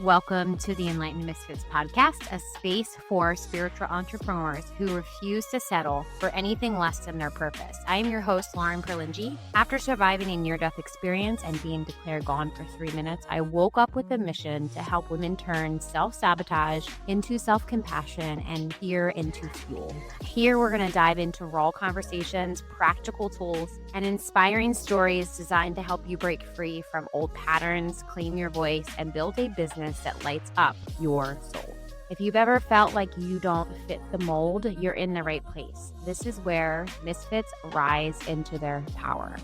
Welcome to the Enlightened Misfits podcast, a space for spiritual entrepreneurs who refuse to settle for anything less than their purpose. I am your host, Lauren Perlingi. After surviving a near-death experience and being declared gone for 3 minutes, I woke up with a mission to help women turn self-sabotage into self-compassion and fear into fuel. Here, we're going to dive into raw conversations, practical tools, and inspiring stories designed to help you break free from old patterns, claim your voice, and build a business that lights up your soul. If you've ever felt like you don't fit the mold, you're in the right place. This is where Misfits rise into their power.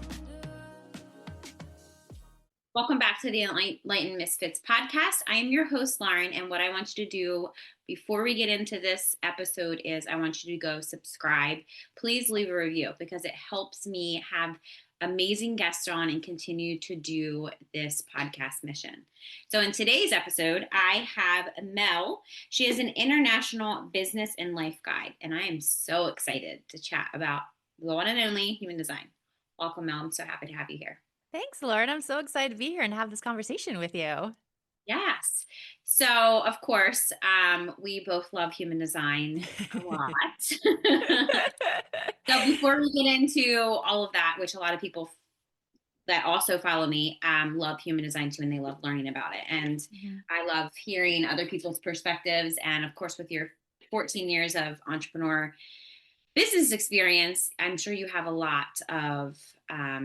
Welcome back to the Enlightened Misfits podcast. I am your host, Lauren, and what I want you to do before we get into this episode is I want you to go subscribe. Please leave a review because it helps me have amazing guests on and continue to do this podcast mission. So in today's episode, I have Mel. She is an international business and life guide, and I am so excited to chat about the one and only human design. Welcome, Mel. I'm so happy to have you here. Thanks, Lauren. I'm so excited to be here and have this conversation with you. Yes. So, of course, we both love human design a lot. So before we get into all of that, which a lot of people that also follow me love human design too, and they love learning about it. And I love hearing other people's perspectives. And of course, with your 14 years of entrepreneur business experience, I'm sure you have a lot of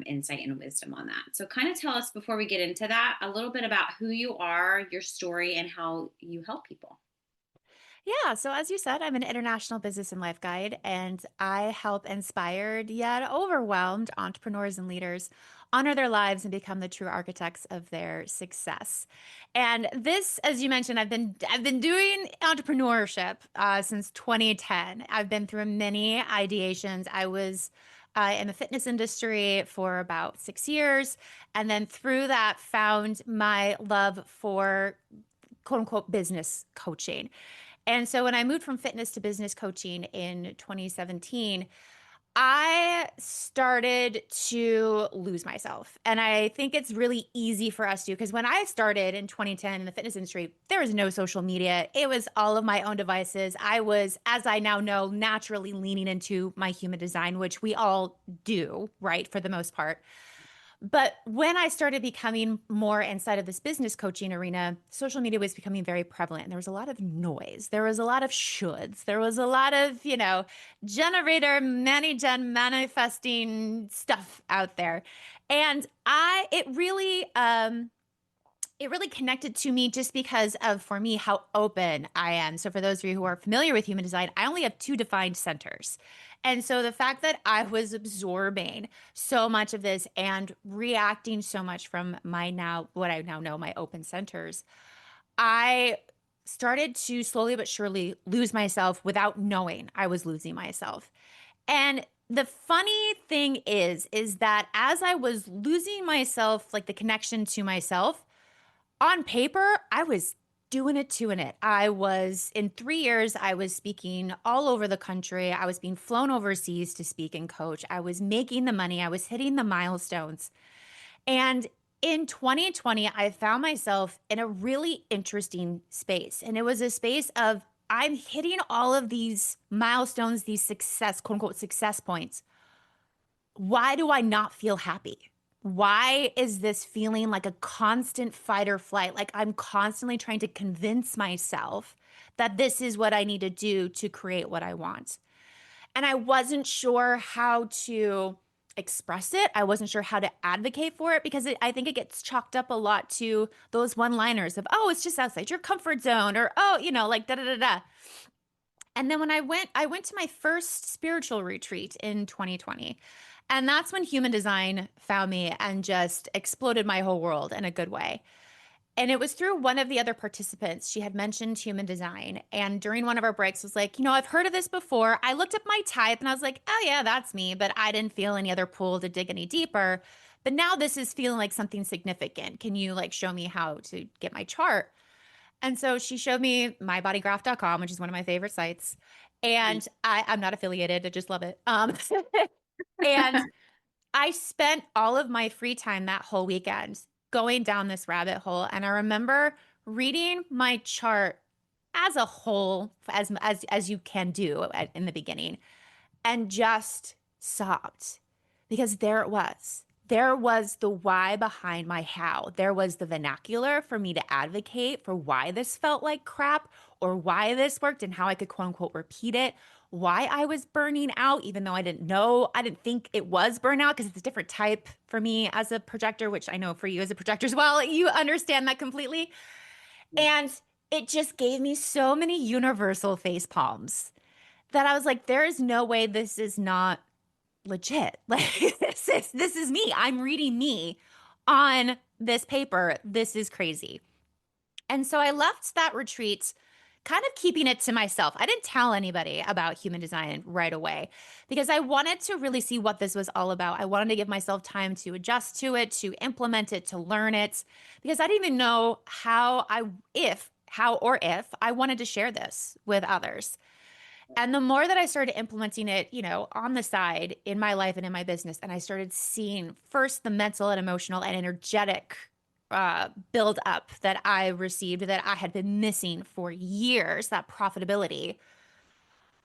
insight and wisdom on that. So kind of tell us, before we get into that, a little bit about who you are, your story, and how you help people. Yeah, so as you said, I'm an international business and life guide, and I help inspired yet overwhelmed entrepreneurs and leaders honor their lives and become the true architects of their success. And this, as you mentioned, I've been doing entrepreneurship since 2010. I've been through many ideations. I was in the fitness industry for about 6 years, and then through that found my love for quote unquote business coaching. And so when I moved from fitness to business coaching in 2017, I started to lose myself. And I think it's really easy for us to, because when I started in 2010 in the fitness industry, there was no social media. It was all of my own devices. I was, as I now know, naturally leaning into my human design, which we all do, right, for the most part. But when I started becoming more inside of this business coaching arena, social media was becoming very prevalent. And there was a lot of noise. There was a lot of shoulds. There was a lot of, generator, many-gen manifesting stuff out there. And it really connected to me just because of, for me, how open I am. So for those of you who are familiar with human design, I only have 2 defined centers. And so the fact that I was absorbing so much of this and reacting so much from what I now know, my open centers, I started to slowly but surely lose myself without knowing I was losing myself. And the funny thing is that as I was losing myself, like the connection to myself, on paper, I was doing it. I was, in 3 years, I was speaking all over the country. I was being flown overseas to speak and coach. I was making the money. I was hitting the milestones. And in 2020, I found myself in a really interesting space. And it was a space of, I'm hitting all of these milestones, these success, quote unquote, success points. Why do I not feel happy? Why is this feeling like a constant fight or flight? Like I'm constantly trying to convince myself that this is what I need to do to create what I want. And I wasn't sure how to express it. I wasn't sure how to advocate for it because I think it gets chalked up a lot to those one-liners of, oh, it's just outside your comfort zone, or, oh, like da da da da. And then when I went to my first spiritual retreat in 2020. And that's when human design found me and just exploded my whole world in a good way. And it was through one of the other participants. She had mentioned human design. And during one of our breaks was like, I've heard of this before. I looked up my type and I was like, oh yeah, that's me. But I didn't feel any other pull to dig any deeper. But now this is feeling like something significant. Can you show me how to get my chart? And so she showed me mybodygraph.com, which is one of my favorite sites. And I'm not affiliated. I just love it. And I spent all of my free time that whole weekend going down this rabbit hole. And I remember reading my chart as a whole, as you can do in the beginning, and just sobbed because there it was. There was the why behind my how. There was the vernacular for me to advocate for why this felt like crap or why this worked and how I could quote unquote repeat it. Why I was burning out, even though I didn't know, I didn't think it was burnout because it's a different type for me as a projector, which I know for you as a projector as well. You understand that completely. Yeah. And it just gave me so many universal face palms that I was like, there is no way this is not legit. Like this is me. I'm reading me on this paper. This is crazy. And so I left that retreat kind of keeping it to myself. I didn't tell anybody about human design right away because I wanted to really see what this was all about. I wanted to give myself time to adjust to it, to implement it, to learn it, because I didn't even know how or if I wanted to share this with others. And the more that I started implementing it, on the side in my life and in my business, and I started seeing first the mental and emotional and energetic build up that I received that I had been missing for years, that profitability.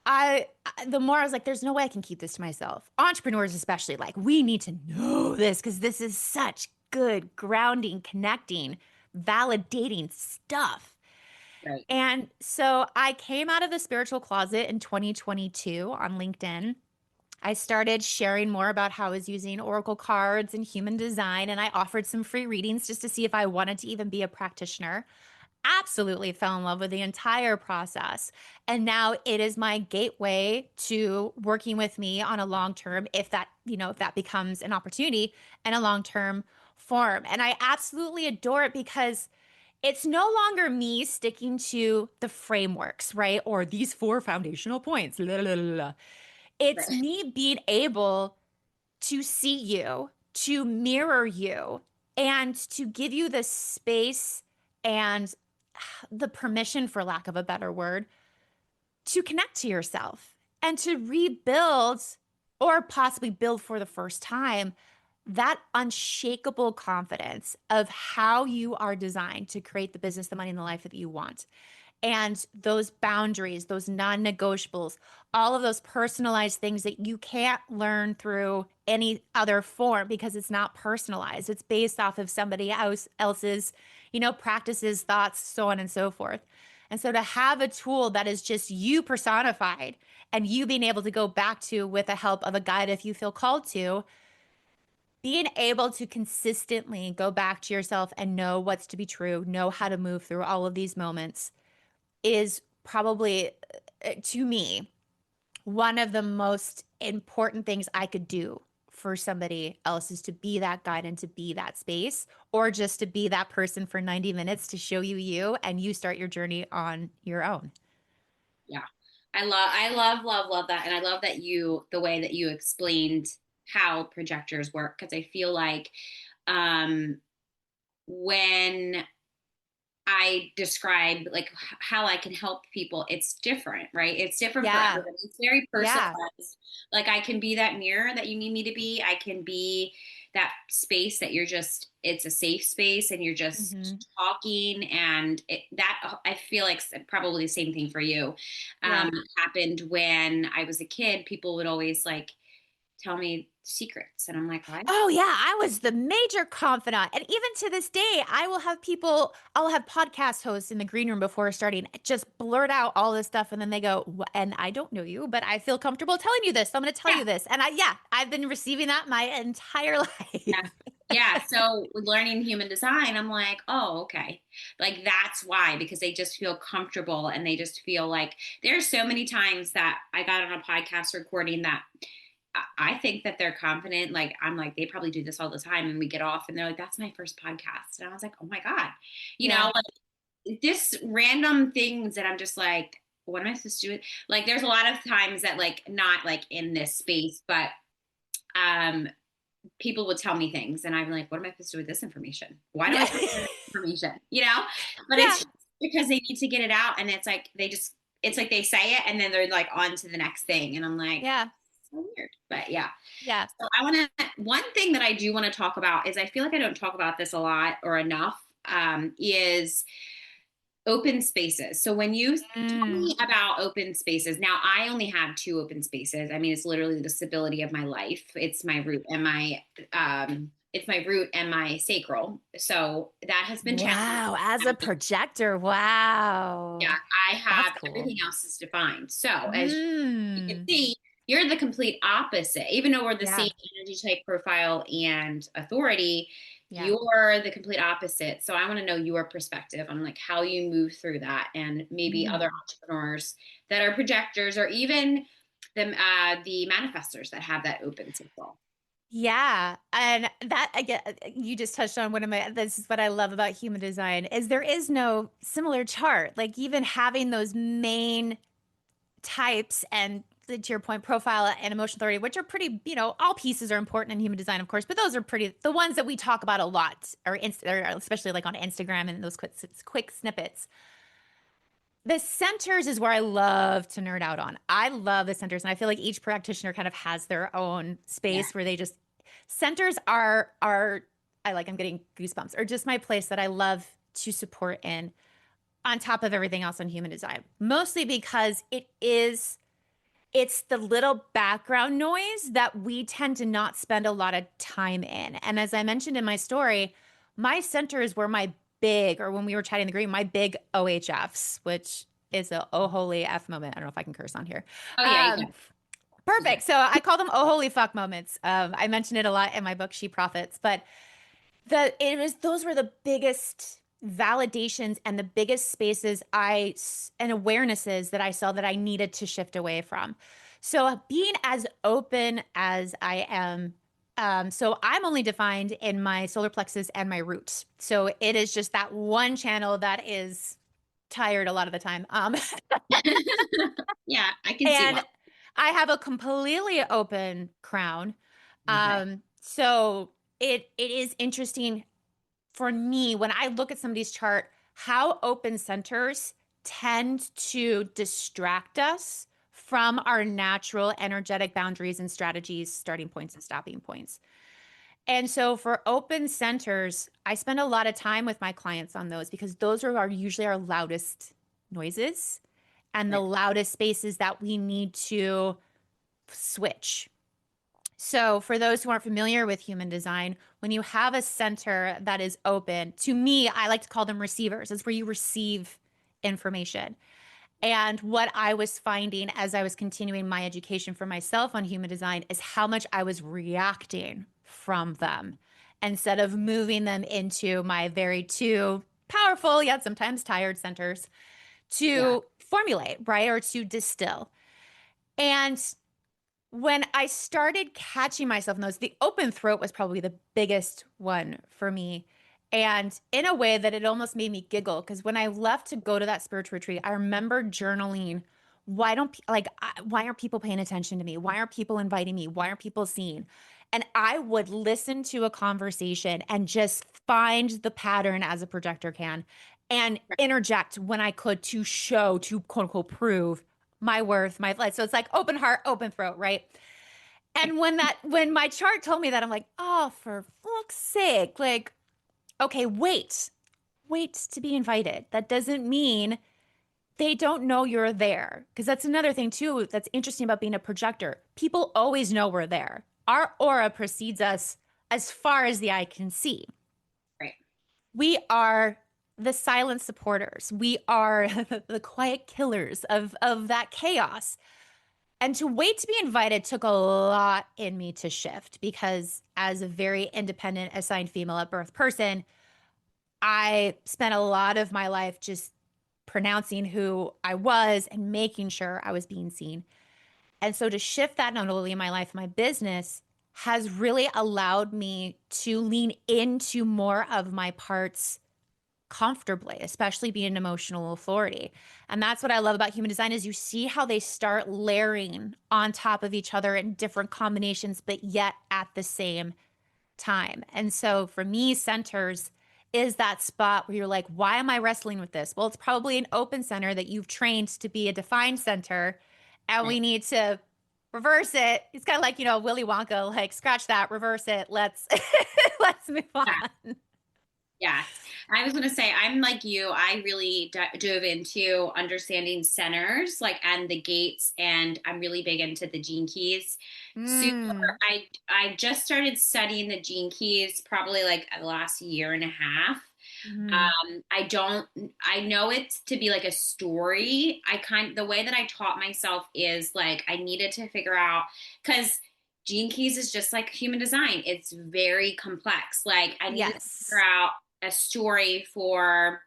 The more I was like, there's no way I can keep this to myself. Entrepreneurs, especially, like, we need to know this because this is such good grounding, connecting, validating stuff. Right. And so I came out of the spiritual closet in 2022 on LinkedIn. I started sharing more about how I was using oracle cards and human design, and I offered some free readings just to see if I wanted to even be a practitioner. Absolutely fell in love with the entire process. And now it is my gateway to working with me on a long term, if that becomes an opportunity and a long term form. And I absolutely adore it because it's no longer me sticking to the frameworks, right? Or these four foundational points. La, la, la, la. It's Right. me being able to see you, to mirror you, and to give you the space and the permission, for lack of a better word, to connect to yourself and to rebuild or possibly build for the first time that unshakable confidence of how you are designed to create the business, the money, and the life that you want. And those boundaries, those non negotiables, all of those personalized things that you can't learn through any other form because it's not personalized. It's based off of somebody else's, practices, thoughts, so on and so forth. And so to have a tool that is just you personified and you being able to go back to with the help of a guide if you feel called to, being able to consistently go back to yourself and know what's to be true, know how to move through all of these moments is probably, to me, one of the most important things I could do for somebody else is to be that guide and to be that space, or just to be that person for 90 minutes to show you you and you start your journey on your own. Yeah. I love that. And I love that the way that you explained how projectors work, because I feel like um, when I describe like how I can help people, it's different, right? It's different for Yeah. everybody. It's very Yeah. personalized. Like I can be that mirror that you need me to be. I can be that space that it's a safe space and you're Hmm. just talking. And that I feel like probably the same thing for you. Yeah. Happened when I was a kid. People would always like tell me secrets. And I'm like, what? Oh yeah, I was the major confidant. And even to this day, I'll have podcast hosts in the green room before starting just blurt out all this stuff and then they go, and I don't know you, but I feel comfortable telling you this. So I'm going to tell Yeah. you this. And I've been receiving that my entire Yeah. life. Yeah. So with learning human design, I'm like, oh, okay. Like that's why, because they just feel comfortable and they just feel like there's so many times that I got on a podcast recording that I think that they're confident. Like I'm like, they probably do this all the time. And we get off and they're like, that's my first podcast. And I was like, oh my God, Yeah. like this random things that I'm just like, what am I supposed to do? Like there's a lot of times that like, not like in this space, but um people would tell me things and I'm like, what am I supposed to do with this information? Why do I Yeah. have this information? But it's Yeah. just because they need to get it out. And it's like, it's like they say it and then they're like on to the next thing. And I'm like, Yeah. so weird. But yeah. Yeah. So one thing that I do want to talk about is I feel like I don't talk about this a lot or enough, is open spaces. So when you tell me about open spaces, now I only have two open spaces. I mean, it's literally the stability of my life. It's my root and my sacral. So that has been challenging. Wow, as a projector. Wow. Yeah, I That's have cool. everything else is defined. So as you can Mm. see, you're the complete opposite. Even though we're the Yeah. same energy type profile and authority, Yeah. you're the complete opposite. So I want to know your perspective on like how you move through that, and maybe other Mm. entrepreneurs that are projectors, or even the manifestors that have that open circle. Yeah. And that I get you just touched on one of my this is what I love about human design is there is no similar chart. Like even having those main types and to your point, profile and emotional authority, which are pretty, all pieces are important in human design, of course, but those are pretty, the ones that we talk about a lot, or especially like on Instagram and those quick snippets. The centers is where I love to nerd out on. I love the centers, and I feel like each practitioner kind of has their own Yeah. space where they just centers are I'm getting goosebumps, or just my place that I love to support in on top of everything else on human design. Mostly because it's the little background noise that we tend to not spend a lot of time in. And as I mentioned in my story, my centers were my big, or when we were chatting in the green, my big OHFs, which is a oh holy F moment. I don't know if I can curse on here. Oh yeah, you Um, can. Perfect. So I call them oh holy fuck moments. I mention it a lot in my book, She Profits, but those were the biggest validations and the biggest spaces and awarenesses that I saw that I needed to shift away from. So being as open as I am, so I'm only defined in my solar plexus and my roots. So it is just that one channel that is tired a lot of the time. Yeah, I can see why. And I have a completely open crown. Okay. So it is interesting for me, when I look at somebody's chart, how open centers tend to distract us from our natural energetic boundaries and strategies, starting points and stopping points. And so for open centers, I spend a lot of time with my clients on those because those are usually our loudest noises and the Right. loudest spaces that we need to switch. So, for those who aren't familiar with human design, when you have a center that is open, to me, I like to call them receivers. It's where you receive information. And what I was finding as I was continuing my education for myself on human design is how much I was reacting from them instead of moving them into my very two powerful, yet sometimes tired centers Yeah. to formulate, right? Or to distill. And when I started catching myself in those, the open throat was probably the biggest one for me. And in a way that it almost made me giggle because when I left to go to that spiritual retreat, I remember journaling, why aren't people paying attention to me? Why aren't people inviting me? Why aren't people seeing? And I would listen to a conversation and just find the pattern as a projector can and interject when I could to show, to quote unquote prove my worth, my life. So it's like open heart, open throat, right? And when my chart told me that, I'm like, oh, for fuck's sake, like, okay, wait to be invited. That doesn't mean they don't know you're there. Because that's another thing too that's interesting about being a projector. People always know we're there. Our aura precedes us as far as the eye can see. Right. We are the silent supporters. We are the quiet killers of that chaos. And to wait to be invited took a lot in me to shift because as a very independent assigned female at birth person, I spent a lot of my life just pronouncing who I was and making sure I was being seen. And so to shift that not only in my life, my business has really allowed me to lean into more of my parts comfortably, especially being an emotional authority. And that's what I love about human design is you see how they start layering on top of each other in different combinations, but yet at the same time. And so for me, centers is that spot where you're like, why am I wrestling with this? Well, it's probably an open center that you've trained to be a defined center, and we Right. need to reverse it. It's kind of like, Willy Wonka, like scratch that, reverse it. Let's let's move Yeah. on. Yes. I was going to say, I'm like you. I really dove into understanding centers, like, and the gates, and I'm really big into the gene keys. Super. Mm. I just started studying the gene keys probably like the last year and a half. Mhm. I don't, I know it to be like a story. The way that I taught myself is like, I needed to figure out, because Gene Keys is just like human design. It's very complex. Like, I needed to figure Yes. out a story for,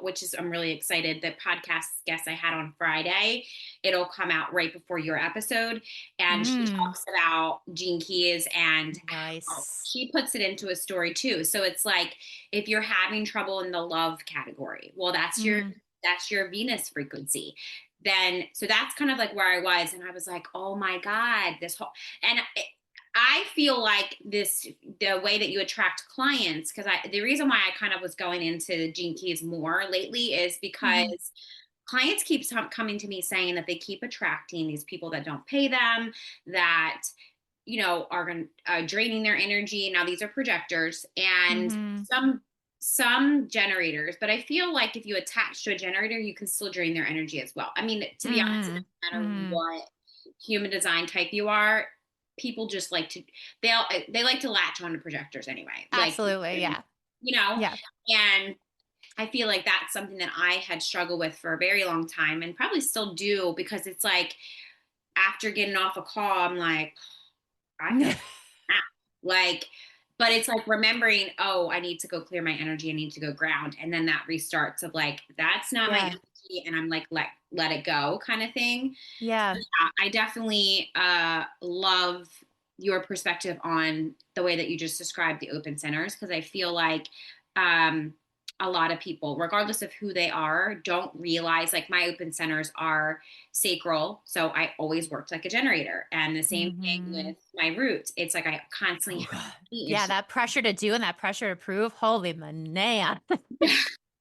which is, I'm really excited. The podcast guest I had on Friday, it'll come out right before your episode. And she Mm. talks about Gene Keys and how Nice. she puts it into a story too. So it's like, if you're having trouble in the love category, well, Mhm. that's your Venus frequency. Then, so that's kind of like where I was. And I was like, oh my God, and I feel like the way that you attract clients, because the reason why I kind of was going into Gene Keys more lately is because Mhm. clients keep coming to me saying that they keep attracting these people that don't pay them, that, are going draining their energy. Now these are projectors and Mhm. some generators, but I feel like if you attach to a generator, you can still drain their energy as well. I mean, to be honest, it Mhm. doesn't matter Mhm. what human design type you are, people just like to they like to latch on to projectors anyway. Like, Absolutely. Yeah. you know, Yeah. and I feel like that's something that I had struggled with for a very long time and probably still do, because it's like after getting off a call, I'm like, I feel crap. Like, but it's like remembering, oh, I need to go clear my energy. I need to go ground. And then that restarts of like, that's not my Yeah. energy. And I'm like, let it go kind of thing. So Yeah. yeah, I definitely love your perspective on the way that you just described the open centers, because I feel like um, a lot of people, regardless of who they are, don't realize, like, my open centers are sacral. So I always worked like a generator. And the same thing Mhm. with my roots. It's like I constantly Oh have god. to eat and Yeah, that pressure to do and that pressure to prove. Holy man.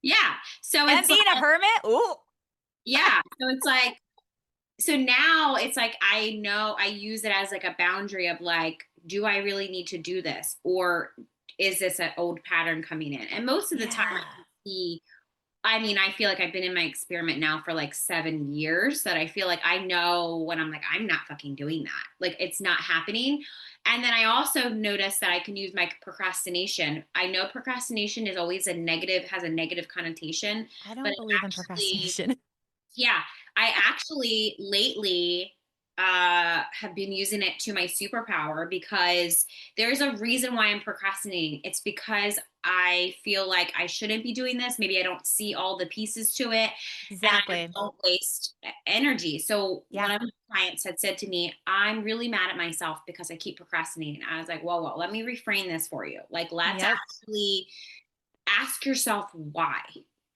yeah. So And it's like, being a hermit. Ooh. yeah. So it's like, so now it's like I know I use it as like a boundary of like, do I really need to do this, or is this an old pattern coming in? And most of the time I Yeah. can see, I mean, I feel like I've been in my experiment now for like 7 years, that I feel like I know when I'm like, I'm not fucking doing that. Like, it's not happening. And then I also noticed that I can use my procrastination. I know procrastination is always has a negative connotation, I but don't it believe in actually, procrastination. yeah, I actually lately have been using it to my superpower, because there's a reason why I'm procrastinating. It's because I feel like I shouldn't be doing this. Maybe I don't see all the pieces to it, and I Exactly. don't waste energy. So Yeah. one of my clients had said to me, I'm really mad at myself because I keep procrastinating. I was like, whoa, let me reframe this for you. Like, let's Yep. actually ask yourself why.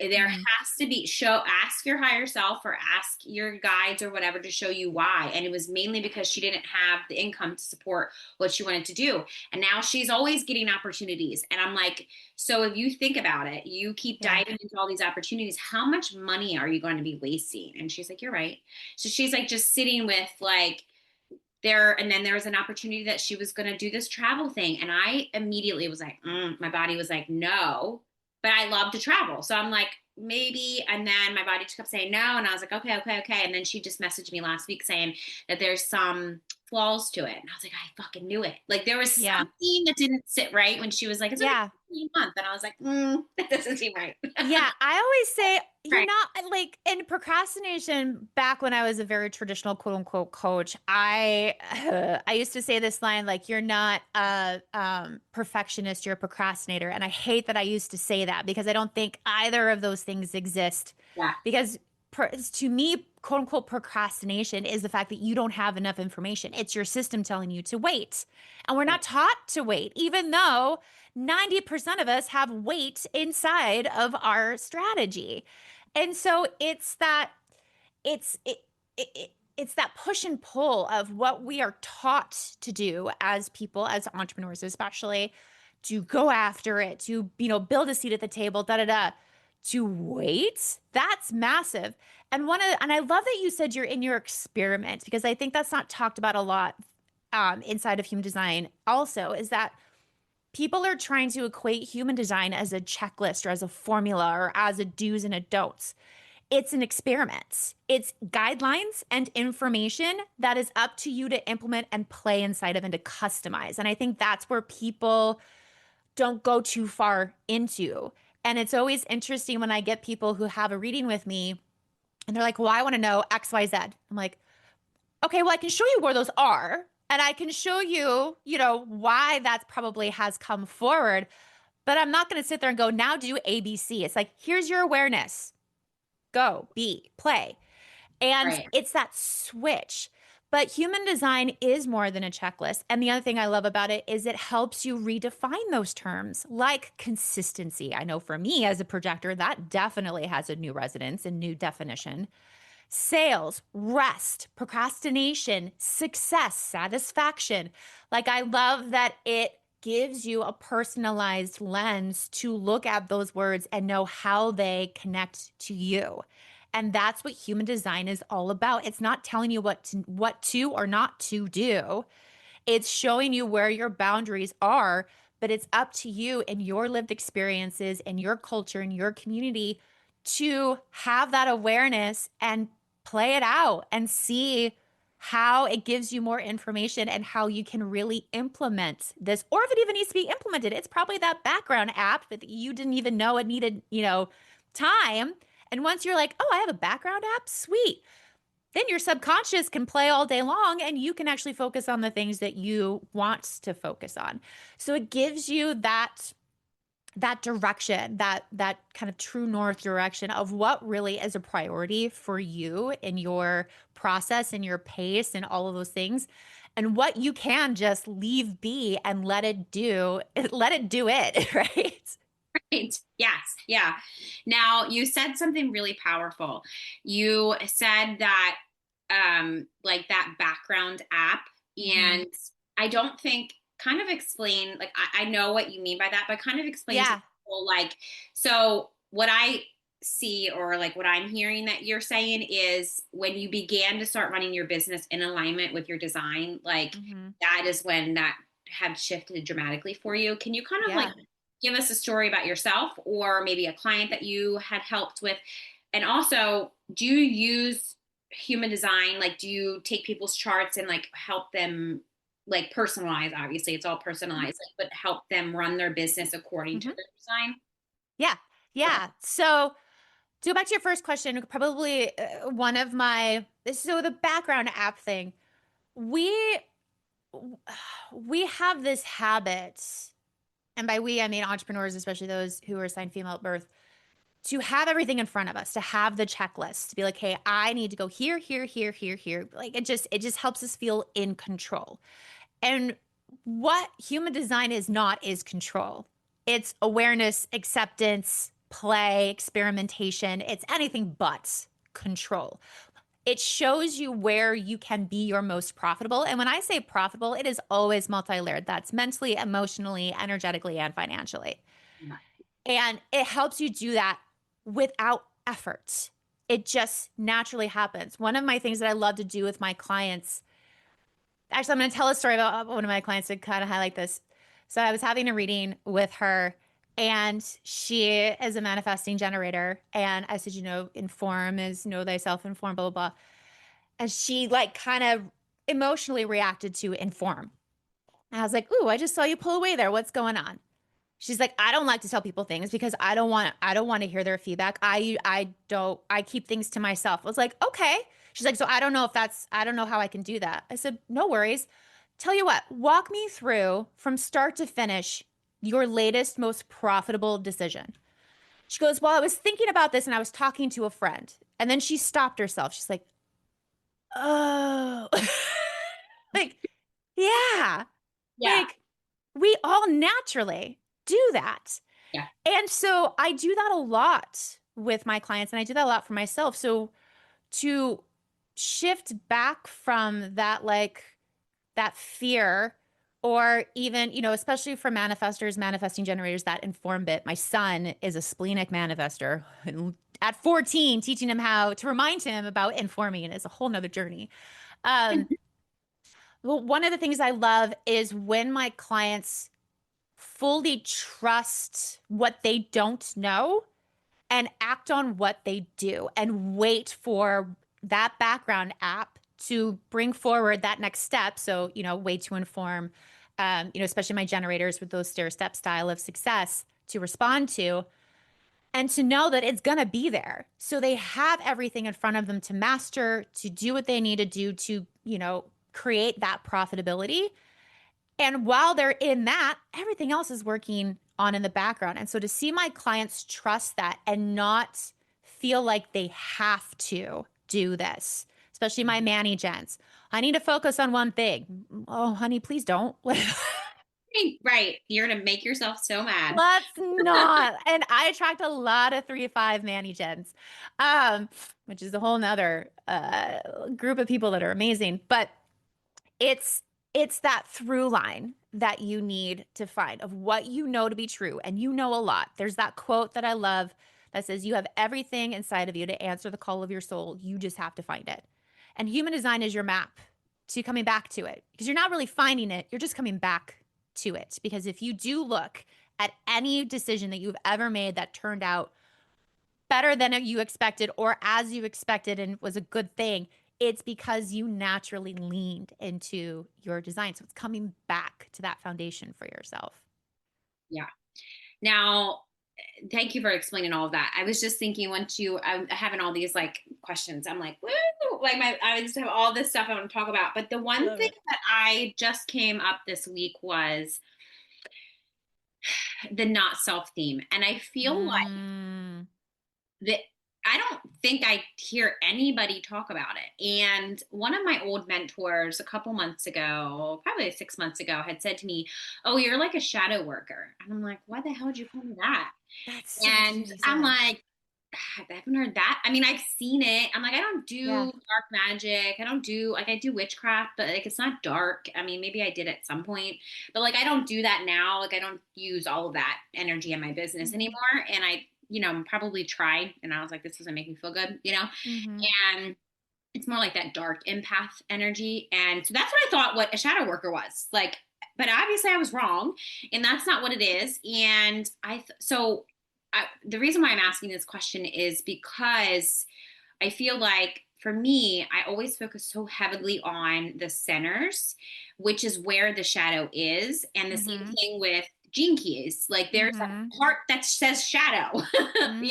There Mhm. has to be ask your higher self or ask your guides or whatever to show you why. And it was mainly because she didn't have the income to support what she wanted to do. And now she's always getting opportunities. And I'm like, so if you think about it, you keep Yeah. diving into all these opportunities, how much money are you going to be wasting? And she's like, you're right. So she's like just sitting with like, and then there was an opportunity that she was going to do this travel thing, and I immediately was like, my body was like, no, but I love to travel, so I'm like, maybe. And then my body just kept saying no, and I was like, okay. And then she just messaged me last week saying that there's some flaws to it, and I was like, I fucking knew it. Like, there was Yeah. something that didn't sit right when she was like, it's only Yeah. a month, and I was like, that doesn't seem right. Yeah, I always say you're Right. not like in procrastination. Back when I was a very traditional quote unquote coach, I I used to say this line like you're not a perfectionist, you're a procrastinator, and I hate that I used to say that because I don't think either of those things exist. Yeah. Because to me, quote unquote procrastination is the fact that you don't have enough information. It's your system telling you to wait, and we're Right. not taught to wait, even though 90% of us have weight inside of our strategy. And so it's it's that push and pull of what we are taught to do as people, as entrepreneurs especially, to go after it, to build a seat at the table, da da da. To wait, that's massive. And I love that you said you're in your experiment because I think that's not talked about a lot inside of human design. Also, is that people are trying to equate human design as a checklist or as a formula or as a do's and a don'ts. It's an experiment. It's guidelines and information that is up to you to implement and play inside of and to customize. And I think that's where people don't go too far into. And it's always interesting when I get people who have a reading with me and they're like, well, I want to know X, Y, Z. I'm like, okay, well, I can show you where those are. And I can show you, why that probably has come forward. But I'm not going to sit there and go, now do ABC. It's like, here's your awareness. Go, be, play. And Right. it's that switch. But human design is more than a checklist. And the other thing I love about it is it helps you redefine those terms like consistency. I know for me as a projector, that definitely has a new resonance and new definition. Sales, rest, procrastination, success, satisfaction. Like, I love that it gives you a personalized lens to look at those words and know how they connect to you. And that's what human design is all about. It's not telling you what to or not to do. It's showing you where your boundaries are, but it's up to you and your lived experiences and your culture and your community to have that awareness and play it out and see how it gives you more information and how you can really implement this. Or if it even needs to be implemented, it's probably that background app that you didn't even know it needed, time. And once you're like, oh, I have a background app, sweet. Then your subconscious can play all day long and you can actually focus on the things that you want to focus on. So it gives you that direction, that kind of true north direction of what really is a priority for you in your process and your pace and all of those things, and what you can just leave be and let it do it, right? Right. Yes. Yeah. Now you said something really powerful. You said that like that background app, Mhm. and I don't think kind of explain, like I know what you mean by that, but kind of explain to Yeah. people, like, so what I see, or like what I'm hearing that you're saying, is when you began to start running your business in alignment with your design, like Mhm. that is when that had shifted dramatically for you. Can you kind of like Yeah. give us a story about yourself, or maybe a client that you had helped with? And also, do you use human design? Like, do you take people's charts and like help them, like personalize? Obviously, it's all Mhm. personalized, like, but help them run their business according to Mhm. their design? Yeah. Okay. Yeah. So to go back to your first question, probably one of my so the background app thing, we we have this habit, and by we I mean entrepreneurs, especially those who are assigned female at birth, to have everything in front of us, to have the checklist, to be like, hey, I need to go here, here, here, here, here. Like it just helps us feel in control. And what human design is not is control. It's awareness, acceptance, play, experimentation. It's anything but control. It shows you where you can be your most profitable. And when I say profitable, it is always multi-layered. That's mentally, emotionally, energetically, and financially. Yeah. And it helps you do that without effort. It just naturally happens. One of my things that I love to do with my clients, actually, I'm going to tell a story about one of my clients to kind of highlight this. So I was having a reading with her, and she is a manifesting generator. And I said, inform is know thyself, inform, blah, blah, blah. And she like kind of emotionally reacted to inform. And I was like, ooh, I just saw you pull away there. What's going on? She's like, I don't like to tell people things because I don't want to hear their feedback. I keep things to myself. I was like, okay. She's like, so I don't know how I can do that. I said, no worries. Tell you what, walk me through from start to finish your latest, most profitable decision. She goes, well, I was thinking about this and I was talking to a friend. And then she stopped herself. She's like, oh, like, yeah, Yeah. like we all naturally do that. Yeah. And so I do that a lot with my clients and I do that a lot for myself. So to shift back from that, like that fear, or even, especially for manifestors, manifesting generators, that inform bit. My son is a splenic manifester. And at 14, teaching him how to remind him about informing is a whole nother journey. Um, well, one of the things I love is when my clients fully trust what they don't know and act on what they do and wait for that background app to bring forward that next step. So, way to inform, especially my generators with those stair step style of success to respond to and to know that it's going to be there. So they have everything in front of them to master, to do what they need to do to, create that profitability. And while they're in that, everything else is working on in the background. And so to see my clients trust that and not feel like they have to do this, especially my Manny gents. I need to focus on one thing. Oh, honey, please don't. Right. You're going to make yourself so mad. Let's not. And I attract a lot of 3-5 Manny gens, which is a whole nother group of people that are amazing. But it's it's that through line that you need to find of what you know to be true, and you know a lot. There's that quote that I love that says you have everything inside of you to answer the call of your soul. You just have to find it. And human design is your map to coming back to it, because you're not really finding it, you're just coming back to it. Because if you do look at any decision that you've ever made that turned out better than you expected or as you expected and was a good thing, it's because you naturally leaned into your design. So it's coming back to that foundation for yourself. Yeah. Now, thank you for explaining all of that. I was just thinking once I'm having all these like questions, I'm like, woo, like I just have all this stuff I want to talk about. But the one thing that I just came up this week was the not self theme. And I feel like that I don't think I hear anybody talk about it. And one of my old mentors a couple months ago, probably 6 months ago, had said to me, "Oh, you're like a shadow worker." And I'm like, "Why the hell did you call me that?" That's so And I'm like, I haven't heard that. I mean, I've seen it. I'm like, I don't do dark magic. I don't do like, I do witchcraft, but like it's not dark. I mean, maybe I did at some point, but like I don't do that now. Like I don't use all of that energy in my business anymore. And I, probably tried and I was like, this doesn't make me feel good, and it's more like that dark empath energy. And so that's what I thought what a shadow worker was like, but obviously I was wrong and that's not what it is. And the reason why I'm asking this question is because I feel like for me, I always focus so heavily on the centers, which is where the shadow is. And the same thing with gene keys. Like there's a part that says shadow, and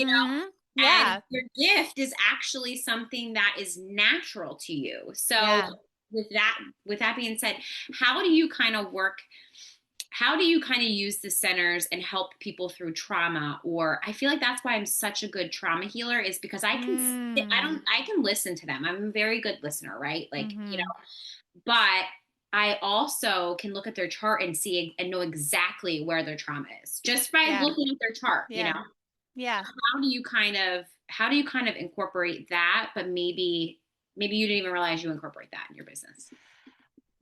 Yeah. your gift is actually something that is natural to you. So with that being said, how do you kind of use the centers and help people through trauma? Or I feel like that's why I'm such a good trauma healer, is because I can listen to them. I'm a very good listener, right? Like, but I also can look at their chart and see and know exactly where their trauma is just by looking at their chart, Yeah. How do you kind of incorporate that? But maybe you didn't even realize you incorporate that in your business.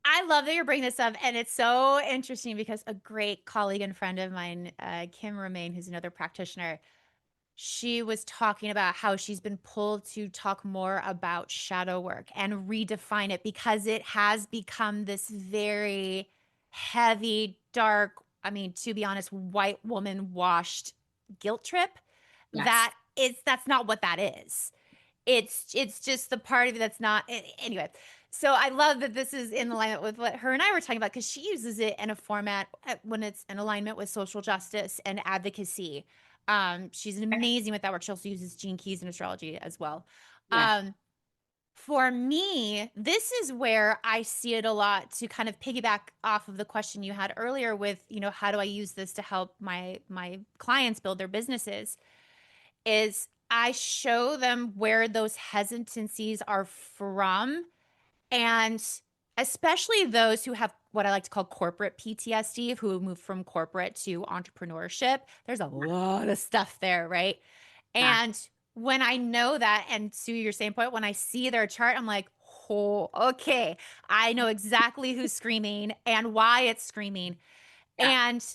I love that you're bringing this up. And it's so interesting because a great colleague and friend of mine, Kim Romaine, who's another practitioner, she was talking about how she's been pulled to talk more about shadow work and redefine it because it has become this very heavy, dark, I mean, to be honest, white woman washed guilt trip. Yes. That's not what that is. It's just the part of it that's not anyway. So I love that this is in alignment with what her and I were talking about, because she uses it in a format when it's in alignment with social justice and advocacy. She's amazing with that work. She also uses gene keys and astrology as well. Yeah. For me, this is where I see it a lot, to kind of piggyback off of the question you had earlier with, how do I use this to help my clients build their businesses, is I show them where those hesitancies are from. And especially those who have what I like to call corporate PTSD, who moved from corporate to entrepreneurship, there's a lot of stuff there, right? Yeah. And when I know that, and to your same point, when I see their chart, I'm like, oh, okay, I know exactly who's screaming and why it's screaming. Yeah. And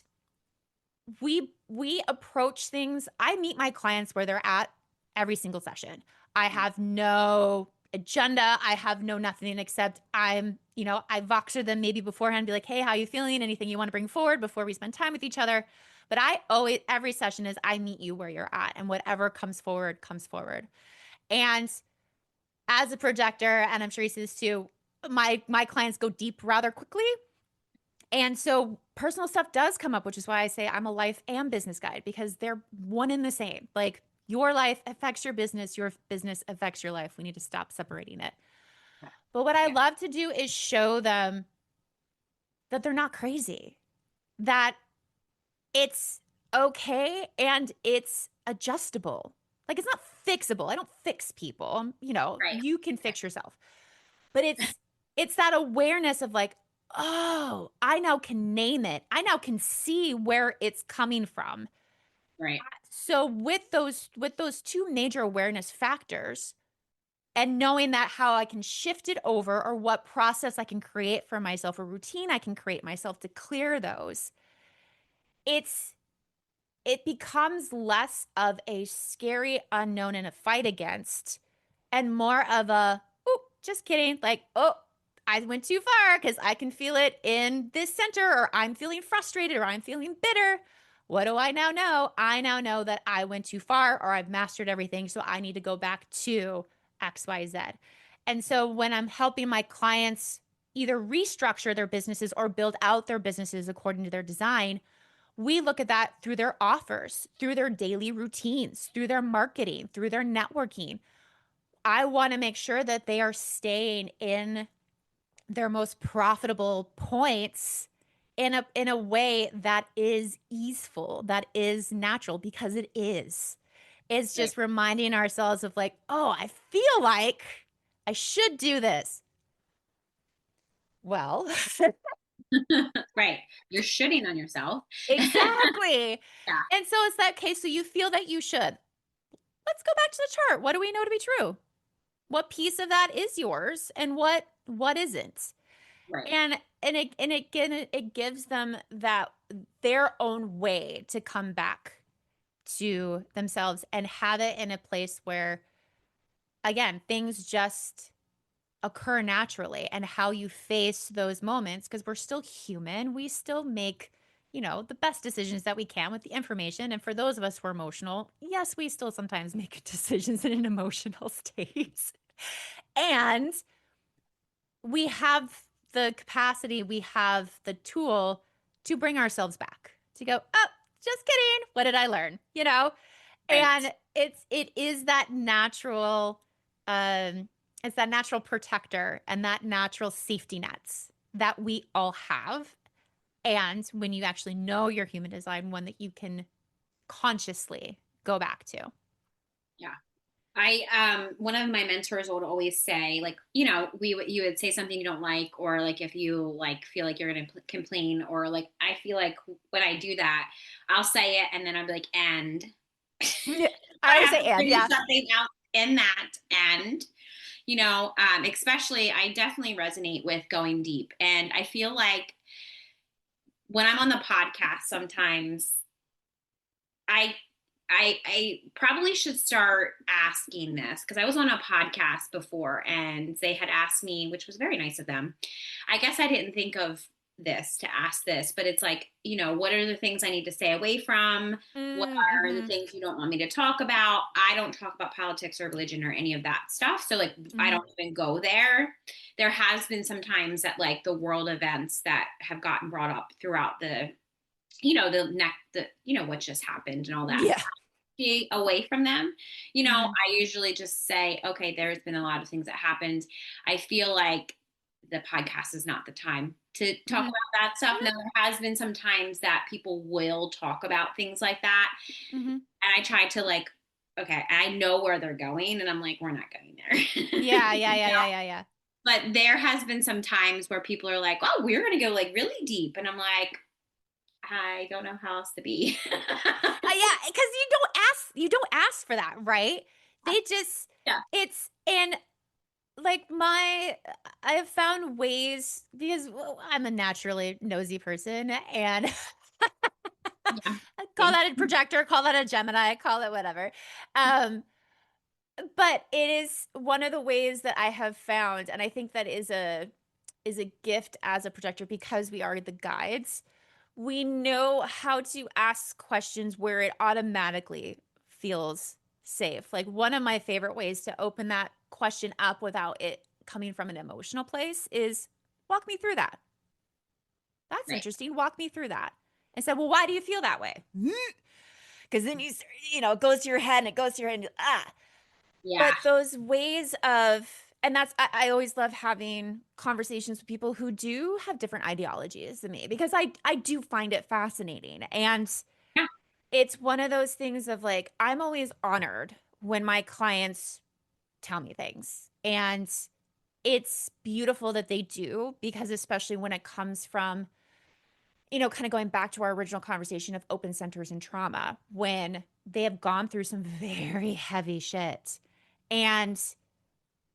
we approach things. I meet my clients where they're at every single session. I have no agenda. I have no nothing except I voxer them maybe beforehand, be like, hey, how you feeling? Anything you want to bring forward before we spend time with each other? But I always, every session is I meet you where you're at, and whatever comes forward, comes forward. And as a projector, and I'm sure you see this too, my clients go deep rather quickly. And so personal stuff does come up, which is why I say I'm a life and business guide, because they're one and the same. Like, your life affects your business affects your life. We need to stop separating it. But what I love to do is show them that they're not crazy, that it's okay and it's adjustable. Like, it's not fixable. I don't fix people. Right. You can fix yourself. But it's that awareness of like, oh, I now can name it. I now can see where it's coming from. Right. So with those two major awareness factors, and knowing that how I can shift it over, or what process I can create for myself, a routine I can create myself to clear those, it becomes less of a scary unknown and a fight against, and more of a, oh, just kidding. Like, oh, I went too far because I can feel it in this center, or I'm feeling frustrated, or I'm feeling bitter. What do I now know? I now know that I went too far, or I've mastered everything. So I need to go back to XYZ. And so when I'm helping my clients either restructure their businesses or build out their businesses according to their design, we look at that through their offers, through their daily routines, through their marketing, through their networking. I want to make sure that they are staying in their most profitable points in a way that is easeful, that is natural, because it is. It's just reminding ourselves of like, oh, I feel like I should do this. Well, Right. You're shitting on yourself. exactly. Yeah. And so it's that case. So you feel that you should. Let's go back to the chart. What do we know to be true? What piece of that is yours, and what isn't? Right. And it gives them that their own way to come back to themselves and have it in a place where, again, things just occur naturally, and how you face those moments, because we're still human. We still make, the best decisions that we can with the information. And for those of us who are emotional, yes, we still sometimes make decisions in an emotional state. And we have the capacity, we have the tool to bring ourselves back, to go, oh, just kidding. What did I learn? Right. And it is that natural, it's that natural protector and that natural safety nets that we all have. And when you actually know your human design, one that you can consciously go back to. Yeah. One of my mentors would always say, like, you would say something you don't like, or like if you like feel like you're going to complain, or like, I feel like when I do that, I'll say it and then I'll be like, and Yeah, I I always have say, to and finish yeah. something out in that. And, especially I definitely resonate with going deep. And I feel like when I'm on the podcast, sometimes I I probably should start asking this, because I was on a podcast before and they had asked me, which was very nice of them. I guess I didn't think of this to ask this, but it's like, what are the things I need to stay away from? What are the Mm-hmm. things you don't want me to talk about? I don't talk about politics or religion or any of that stuff. So like, I Mm-hmm. don't even go there. There has been some times that like the world events that have gotten brought up throughout what just happened and all that, Yeah. away from them. Mm-hmm. I usually just say, okay, there's been a lot of things that happened. I feel like the podcast is not the time to talk Mm-hmm. about that stuff. Now, there has been some times that people will talk about things like that. Mm-hmm. And I try to like, okay, I know where they're going, and I'm like, we're not going there. Yeah, yeah, yeah, yeah, yeah, yeah. But there has been some times where people are like, oh, we're going to go like really deep. And I'm like, I don't know how else to be. Yeah, because you don't ask for that, right? They just Yeah. it's and like I have found ways, because I'm a naturally nosy person, and Yeah. I call that a projector, call that a Gemini, call it whatever. Um, But it is one of the ways that I have found, and I think that is a gift as a projector because we are the guides. We know how to ask questions where it automatically feels safe. Like one of my favorite ways to open that question up without it coming from an emotional place is walk me through that. That's Right. interesting. Walk me through that. I said, well, why do you feel that way? Because then it goes to your head and it goes to your head. And, Yeah. But those ways of, and I always love having conversations with people who do have different ideologies than me because I do find it fascinating. And Yeah. it's one of those things of like, I'm always honored when my clients tell me things. And it's beautiful that they do because, especially when it comes from, kind of going back to our original conversation of open centers and trauma, when they have gone through some very heavy shit. And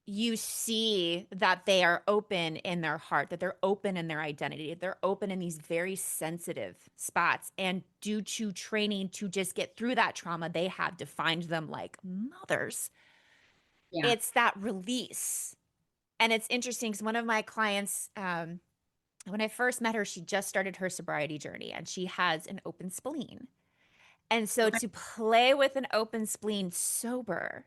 you see that they are open in their heart, that they're open in their identity, they're open in these very sensitive spots. And due to training to just get through that trauma, they have defined them like mothers. Yeah. It's that release. And it's interesting because one of my clients, when I first met her, she just started her sobriety journey and she has an open spleen. And so Okay. to play with an open spleen sober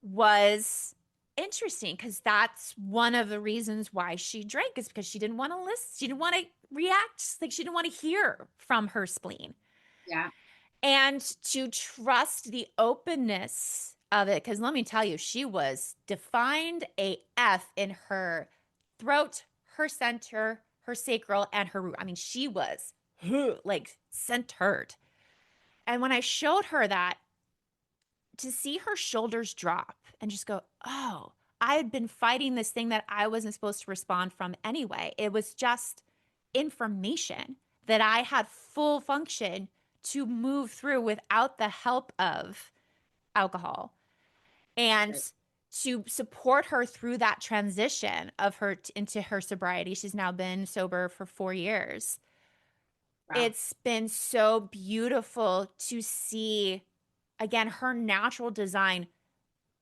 was interesting because that's one of the reasons why she drank is because she didn't want to listen. She didn't want to react. Like she didn't want to hear from her spleen. Yeah. And to trust the openness of it. Because let me tell you, she was defined AF in her throat, her center, her sacral, and her root. I mean, she was like centered. And when I showed her that, to see her shoulders drop and just go, oh, I had been fighting this thing that I wasn't supposed to respond from anyway. It was just information that I had full function to move through without the help of alcohol. And Right. to support her through that transition of her into her sobriety, she's now been sober for 4 years. Wow. It's been so beautiful to see, again, her natural design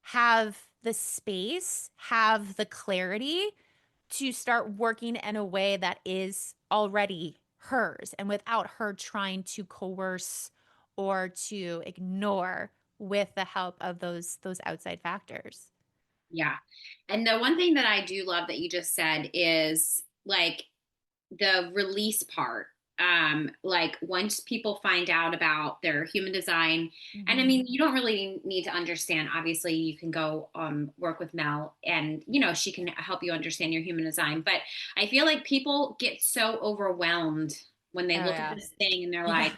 have the space, have the clarity to start working in a way that is already hers and without her trying to coerce or to ignore with the help of those outside factors. Yeah. And the one thing that I do love that you just said is like the release part. Like once people find out about their human design, and I Mm-hmm. mean, you don't really need to understand. Obviously, you can go work with Mel, and she can help you understand your human design. But I feel like people get so overwhelmed when they Oh look at yeah. this thing and they're Yeah.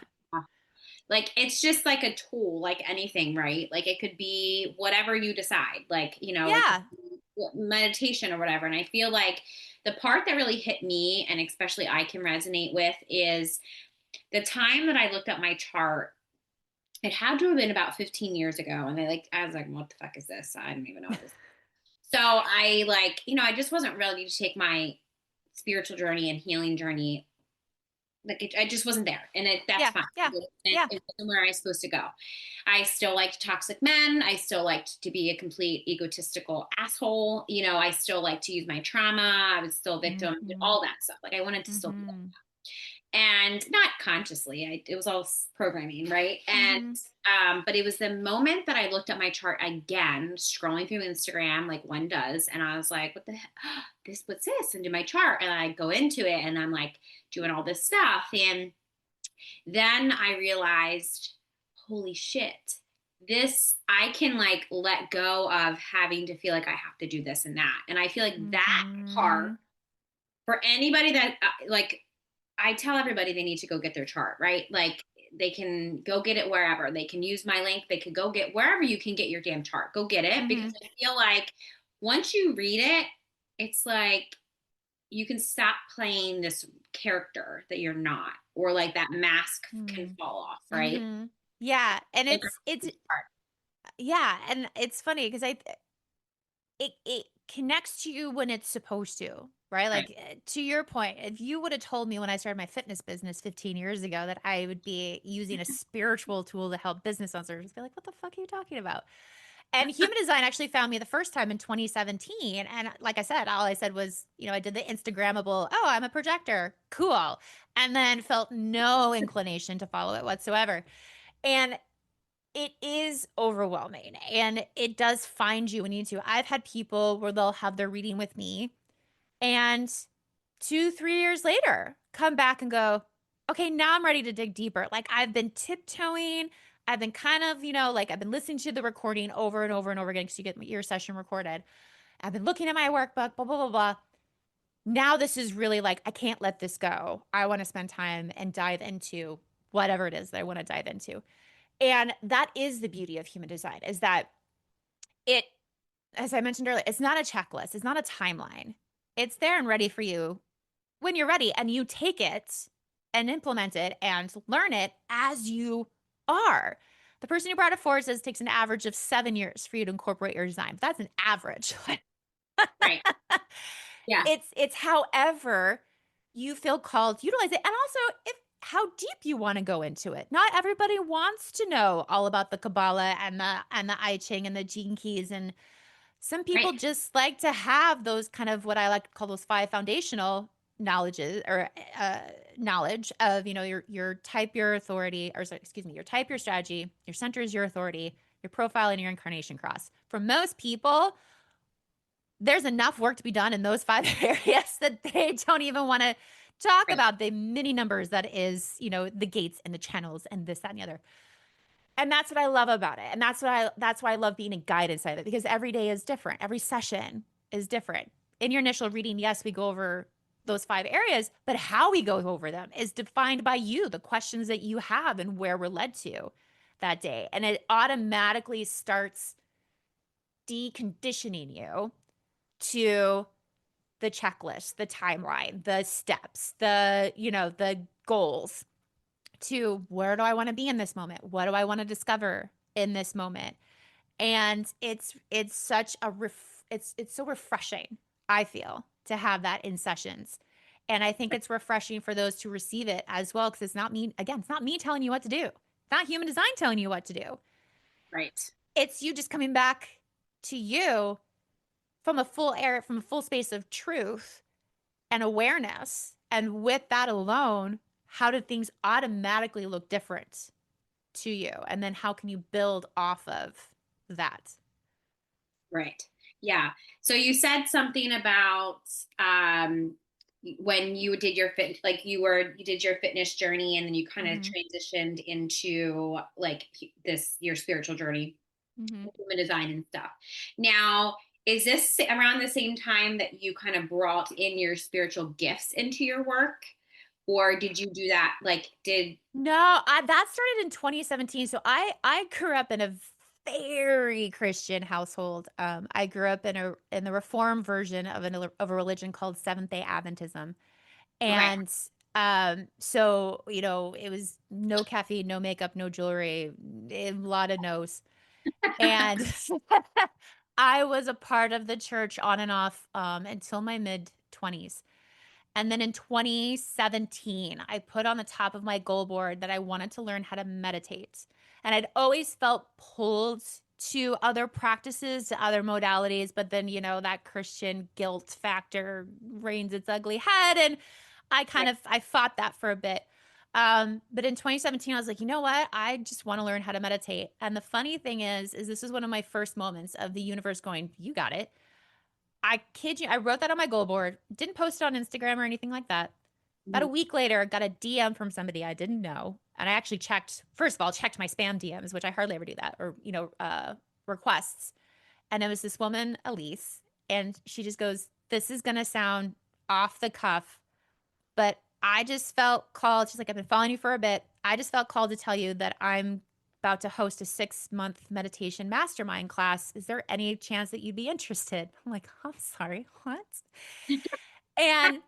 like it's just like a tool, like anything, right? Like it could be whatever you decide, like it could Yeah. be meditation or whatever. And I feel like the part that really hit me, and especially I can resonate with, is the time that I looked up my chart. It had to have been about 15 years ago, and I was like, what the fuck is this? I don't even know what this is. So I I just wasn't ready to take my spiritual journey and healing journey. I just wasn't there, and that's Yeah. fine. Yeah. It Yeah. wasn't where I was supposed to go. I still liked toxic men. I still liked to be a complete egotistical asshole. I still like to use my trauma. I was still a victim, Mm-hmm. all that stuff. Like I wanted to still be Mm-hmm. and not consciously. It was all programming, right? And Mm-hmm. but it was the moment that I looked at my chart again, scrolling through Instagram like one does, and I was like, "What the heck? What's this?" Into my chart, and I go into it, and I'm like doing all this stuff, and then I realized, holy shit. This I can like let go of having to feel like I have to do this and that. And I feel like that part Mm-hmm. for anybody that I tell everybody they need to go get their chart, right? Like they can go get it wherever. They can use my link. They could go get wherever you can get your damn chart. Go get it because Mm-hmm. I feel like once you read it, it's like you can stop playing this character that you're not, or like that mask can fall off, right? Mm-hmm. Yeah. And And it's that's the part. yeah, and it's funny because it connects to you when it's supposed to, right? Right. Like to your point, if you would have told me when I started my fitness business 15 years ago that I would be using a spiritual tool to help business owners, I'd be like, what the fuck are you talking about? And human design actually found me the first time in 2017. And like I said, all I said was, I did the Instagrammable, oh, I'm a projector. Cool. And then felt no inclination to follow it whatsoever. And it is overwhelming and it does find you when you need to. I've had people where they'll have their reading with me and 2-3 years later come back and go, okay, now I'm ready to dig deeper. Like I've been tiptoeing. I've been kind of, like I've been listening to the recording over and over and over again because you get your session recorded. I've been looking at my workbook, blah, blah, blah, blah. Now this is really like, I can't let this go. I want to spend time and dive into whatever it is that I want to dive into. And that is the beauty of human design, is that it, as I mentioned earlier, it's not a checklist. It's not a timeline. It's there and ready for you when you're ready, and you take it and implement it and learn it as you are. The person who brought it forward says it takes an average of 7 years for you to incorporate your design. But that's an average. Right. Yeah. It's however you feel called to utilize it. And also if how deep you want to go into it. Not everybody wants to know all about the Kabbalah and the I Ching and the gene keys. And some people Right. just like to have those kind of what I like to call those 5 foundational knowledges or knowledge of, your type, your authority, or sorry, excuse me, your type, your strategy, your center is your authority, your profile, and your incarnation cross. For most people, there's enough work to be done in those 5 areas that they don't even want to talk Right. about the many numbers that is, the gates and the channels and this, that, and the other. And that's what I love about it. And that's why I love being a guide inside of it, because every day is different. Every session is different. In your initial reading, yes, we go over those 5 areas, but how we go over them is defined by you, the questions that you have and where we're led to that day. And it automatically starts deconditioning you to the checklist, the timeline, the steps, the goals, to where do I want to be in this moment? What do I want to discover in this moment? And it's such a it's so refreshing, I feel, to have that in sessions. And I think it's refreshing for those to receive it as well, because it's not me, again, it's not me telling you what to do. It's not human design telling you what to do. Right. It's you just coming back to you from from a full space of truth and awareness. And with that alone, how do things automatically look different to you? And then how can you build off of that? Right. Yeah. So you said something about when you did your you did your fitness journey and then you kind of Mm-hmm. transitioned into like this your spiritual journey, Mm-hmm. human design and stuff. Now, is this around the same time that you kind of brought in your spiritual gifts into your work? Or did you do that? Like, did No, that started in 2017. So I grew up in a very Christian household. I grew up in the Reform version of a religion called Seventh Day Adventism, okay, and so it was no caffeine, no makeup, no jewelry, a lot of no's, and I was a part of the church on and off until my mid 20s. And then in 2017, I put on the top of my goal board that I wanted to learn how to meditate. And I'd always felt pulled to other practices, to other modalities, but then, that Christian guilt factor reigns its ugly head. And right, I fought that for a bit. But in 2017, I was like, you know what? I just want to learn how to meditate. And the funny thing is this is one of my first moments of the universe going, you got it. I kid you, I wrote that on my goal board, didn't post it on Instagram or anything like that. About a mhm, week later, got a DM from somebody I didn't know. And I actually first of all, checked my spam DMs, which I hardly ever do that, or, requests. And it was this woman, Elise, and she just goes, this is going to sound off the cuff, but I just felt called. She's like, I've been following you for a bit. I just felt called to tell you that I'm about to host a 6-month meditation mastermind class. Is there any chance that you'd be interested? I'm like, I'm sorry, what? And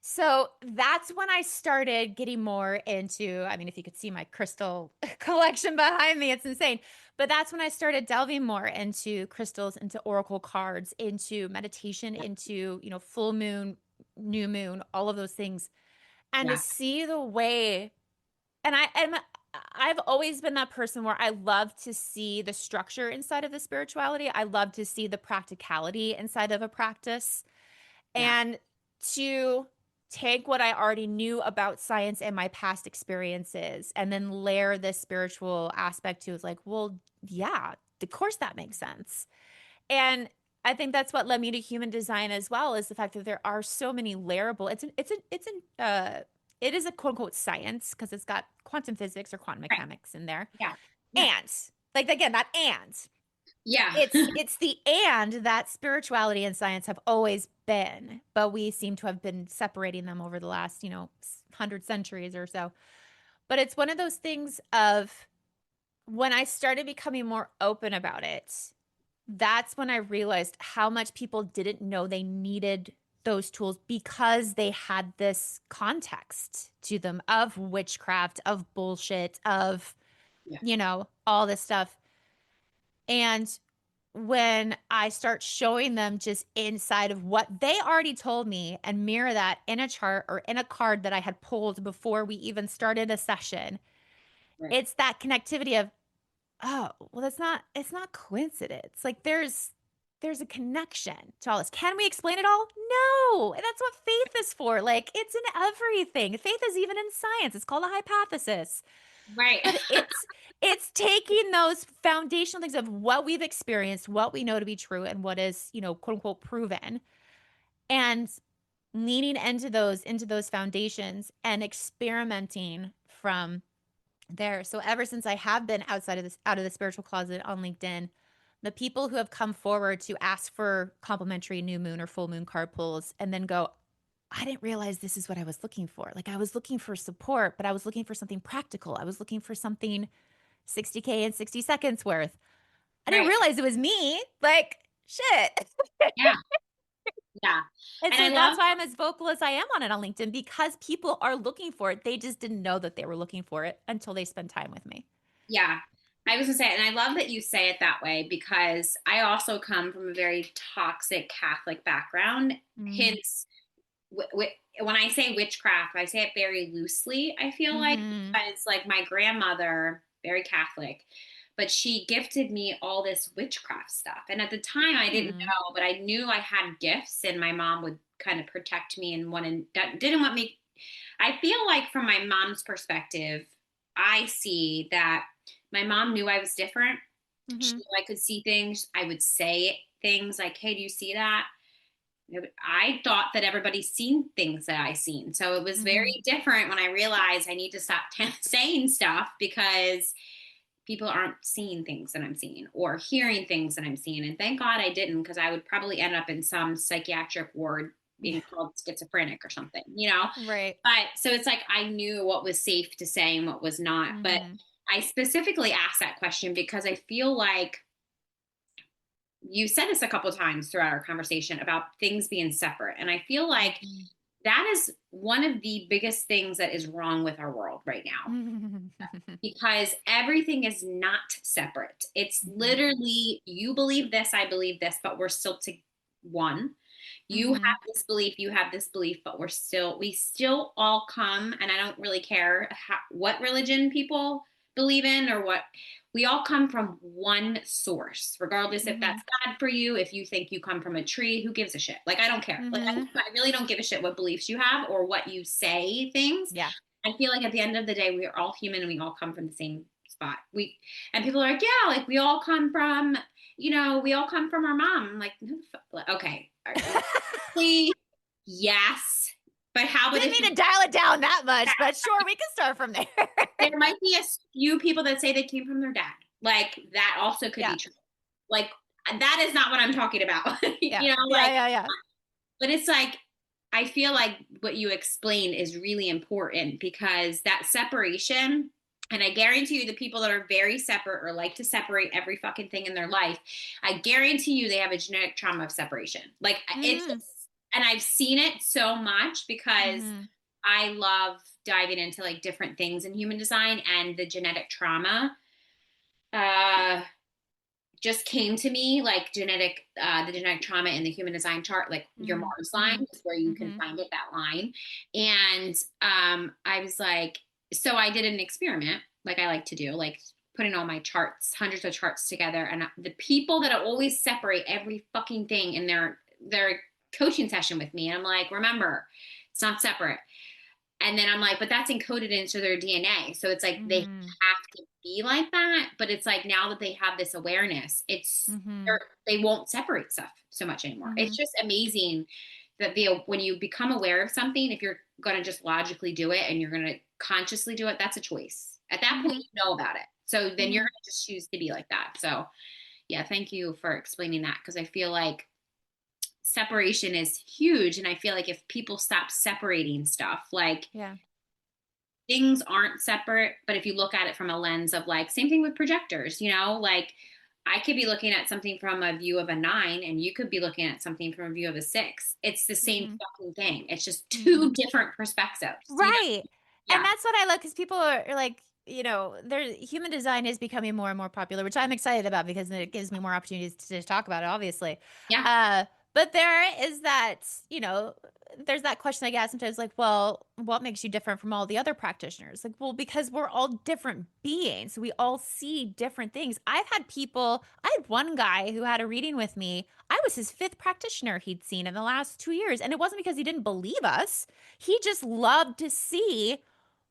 so that's when I started getting more into, I mean, if you could see my crystal collection behind me, it's insane. But that's when I started delving more into crystals, into oracle cards, into meditation, into, full moon, new moon, all of those things. And to yeah, see the way, and I've always been that person where I love to see the structure inside of the spirituality. I love to see the practicality inside of a practice. Yeah. And to take what I already knew about science and my past experiences and then layer this spiritual aspect to is like, well, yeah, of course that makes sense. And I think that's what led me to human design as well, is the fact that there are so many layerable. It is a quote unquote science because it's got quantum physics or quantum Right. mechanics in there. Yeah. Yeah. And like again, that and Yeah. it's the and that spirituality and science have always been, but we seem to have been separating them over the last, 100 centuries or so. But it's one of those things of when I started becoming more open about it, that's when I realized how much people didn't know they needed those tools because they had this context to them of witchcraft, of bullshit, of, Yeah. all this stuff. And when I start showing them just inside of what they already told me and mirror that in a chart or in a card that I had pulled before we even started a session, Right. it's that connectivity of, oh, well, it's not coincidence. Like there's a connection to all this. Can we explain it all? No. And that's what faith is for. Like it's in everything. Faith is even in science. It's called a hypothesis. Right. But it's taking those foundational things of what we've experienced, what we know to be true, and what is, quote unquote proven, and leaning into those foundations and experimenting from there. So ever since I have been out of the spiritual closet on LinkedIn, the people who have come forward to ask for complimentary new moon or full moon card pulls and then go, I didn't realize this is what I was looking for. Like I was looking for support, but I was looking for something practical. I was looking for something 60K in 60 seconds worth. I didn't Right. realize it was me. Like, shit. Yeah. Yeah. And And so I that's love, why I'm as vocal as I am on it on LinkedIn, because people are looking for it. They just didn't know that they were looking for it until they spend time with me. yeah. I was gonna say, and I love that you say it that way because I also come from a very toxic Catholic background. Mm. Hence, when I say witchcraft, I say it very loosely, I feel like, Mm-hmm. because like my grandmother, very Catholic, but she gifted me all this witchcraft stuff. And at the time I didn't Mm. know, but I knew I had gifts and my mom would kind of protect me and didn't want me. I feel like from my mom's perspective, I see that my mom knew I was different. She Mm-hmm. knew I could see things. I would say things like, hey, do you see that? I thought that everybody's seen things that I seen. So it was Mm-hmm. very different when I realized I need to stop saying stuff because people aren't seeing things that I'm seeing or hearing things that I'm seeing. And thank God I didn't, because I would probably end up in some psychiatric ward Yeah. being called schizophrenic or something, you know? Right. But so it's like I knew what was safe to say and what was not. But Mm-hmm. I specifically asked that question because I feel like you said this a couple of times throughout our conversation about things being separate. And I feel like that is one of the biggest things that is wrong with our world right now, Mm-hmm. because everything is not separate. It's literally, you believe this, I believe this, but we're still to one. You have Mm-hmm. this belief, you have this belief, but we still all come, and I don't really care what religion people believe in or what, we all come from one source, regardless if Mm-hmm. that's God for you, if you think you come from a tree, who gives a shit? Like, I don't care. Like, Mm-hmm. I really don't give a shit what beliefs you have or what you say things. Yeah. I feel like at the end of the day, we are all human and we all come from the same spot. And people are like, yeah, like we all come from, we all come from our mom. I'm like, no, okay. Yes. But how about Didn't if mean to dial it down that much, but sure, we can start from there. there might be a few people that say they came from their dad? Like that also could Yeah. be true. Like that is not what I'm talking about. Yeah. Yeah. Like, Yeah. Yeah. but it's like, I feel like what you explained is really important because that separation, and I guarantee you the people that are very separate or like to separate every fucking thing in their life, I guarantee you they have a genetic trauma of separation. Like it's, Mm-hmm. and I've seen it so much because Mm-hmm. I love diving into like different things in human design, and the genetic trauma uh just came to me, like the genetic trauma in the human design chart, like your Mars line Mm-hmm. is where you can Mm-hmm. find it, that line. And I was like, so I did an experiment like I like to do, like putting all my charts, hundreds of charts together. And the people that always separate every fucking thing in their coaching session with me, and I'm like, remember, it's not separate. And then I'm like, but that's encoded into their DNA. So it's like they Mm-hmm. have to be like that. But it's like now that they have this awareness, Mm-hmm. they won't separate stuff so much anymore. Mm-hmm. It's just amazing that when you become aware of something, if you're going to just logically do it and you're going to consciously do it, that's a choice. At that point, Mm-hmm. you know about it. So then you're Mm-hmm. going to just choose to be like that. So yeah, thank you for explaining that, because I feel like separation is huge. And I feel like if people stop separating stuff, like Yeah. things aren't separate, but if you look at it from a lens of like, same thing with projectors, like I could be looking at something from a view of a 9 and you could be looking at something from a view of a 6. It's the same Mm-hmm. fucking thing. It's just Mm-hmm. two different perspectives. Right. And Yeah. that's what I love because people are like, human design is becoming more and more popular, which I'm excited about because it gives me more opportunities to talk about it, obviously. Yeah. Uh, but there is that, there's that question I get sometimes like, well, what makes you different from all the other practitioners? Like, well, because we're all different beings. We all see different things. I had one guy who had a reading with me. I was his fifth practitioner he'd seen in the last 2 years. And it wasn't because he didn't believe us. He just loved to see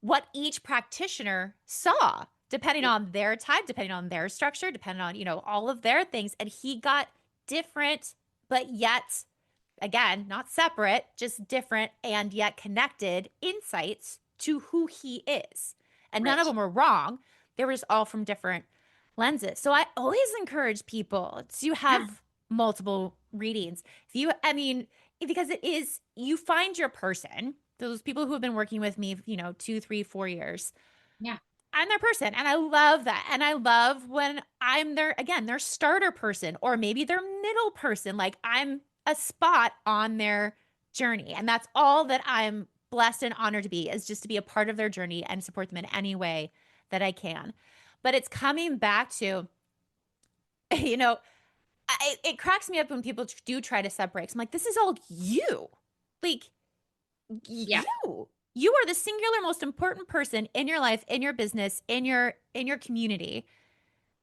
what each practitioner saw, depending on their type, depending on their structure, depending on, all of their things. And he got different, but yet, again, not separate, just different and yet connected insights to who he is. And none of Right. them were wrong. They were just all from different lenses. So I always encourage people to Yeah. have multiple readings. Because you find your person, those people who have been working with me, 2, 3, 4 years. Yeah. I'm their person. And I love that. And I love when I'm their starter person or maybe their middle person. Like I'm a spot on their journey. And that's all that I'm blessed and honored to be, is just to be a part of their journey and support them in any way that I can. But it's coming back to, you know, it cracks me up when people do try to separate. 'Cause I'm like, this is all you. Like, Yeah. you are the singular most important person in your life, in your business, in your community.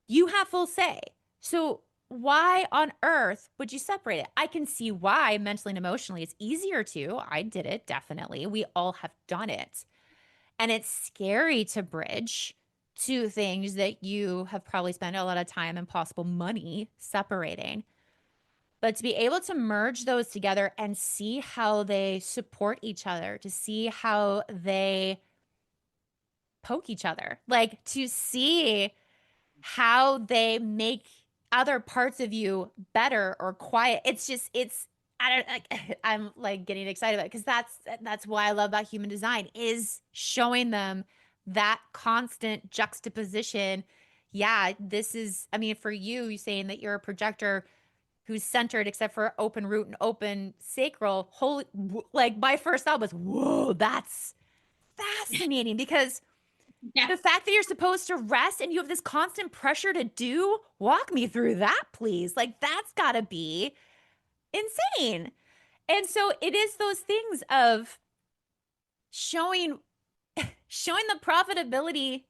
You have full say. So why on earth would you separate it? I can see why mentally and emotionally it's easier to. I did it, definitely. We all have done it. And it's scary to bridge two things that you have probably spent a lot of time and possible money separating. But to be able to merge those together and see how they support each other, to see how they poke each other, like to see how they make other parts of you better or quiet. I don't like I'm like getting excited about it because that's why I love about human design is showing them that constant juxtaposition. Yeah, for you saying that you're a projector who's centered except for open root and open sacral. Holy, like my first thought was, whoa, that's fascinating because Yeah. the fact that you're supposed to rest and you have this constant pressure to do, walk me through that, please. Like, that's got to be insane. And so it is those things of showing showing the profitability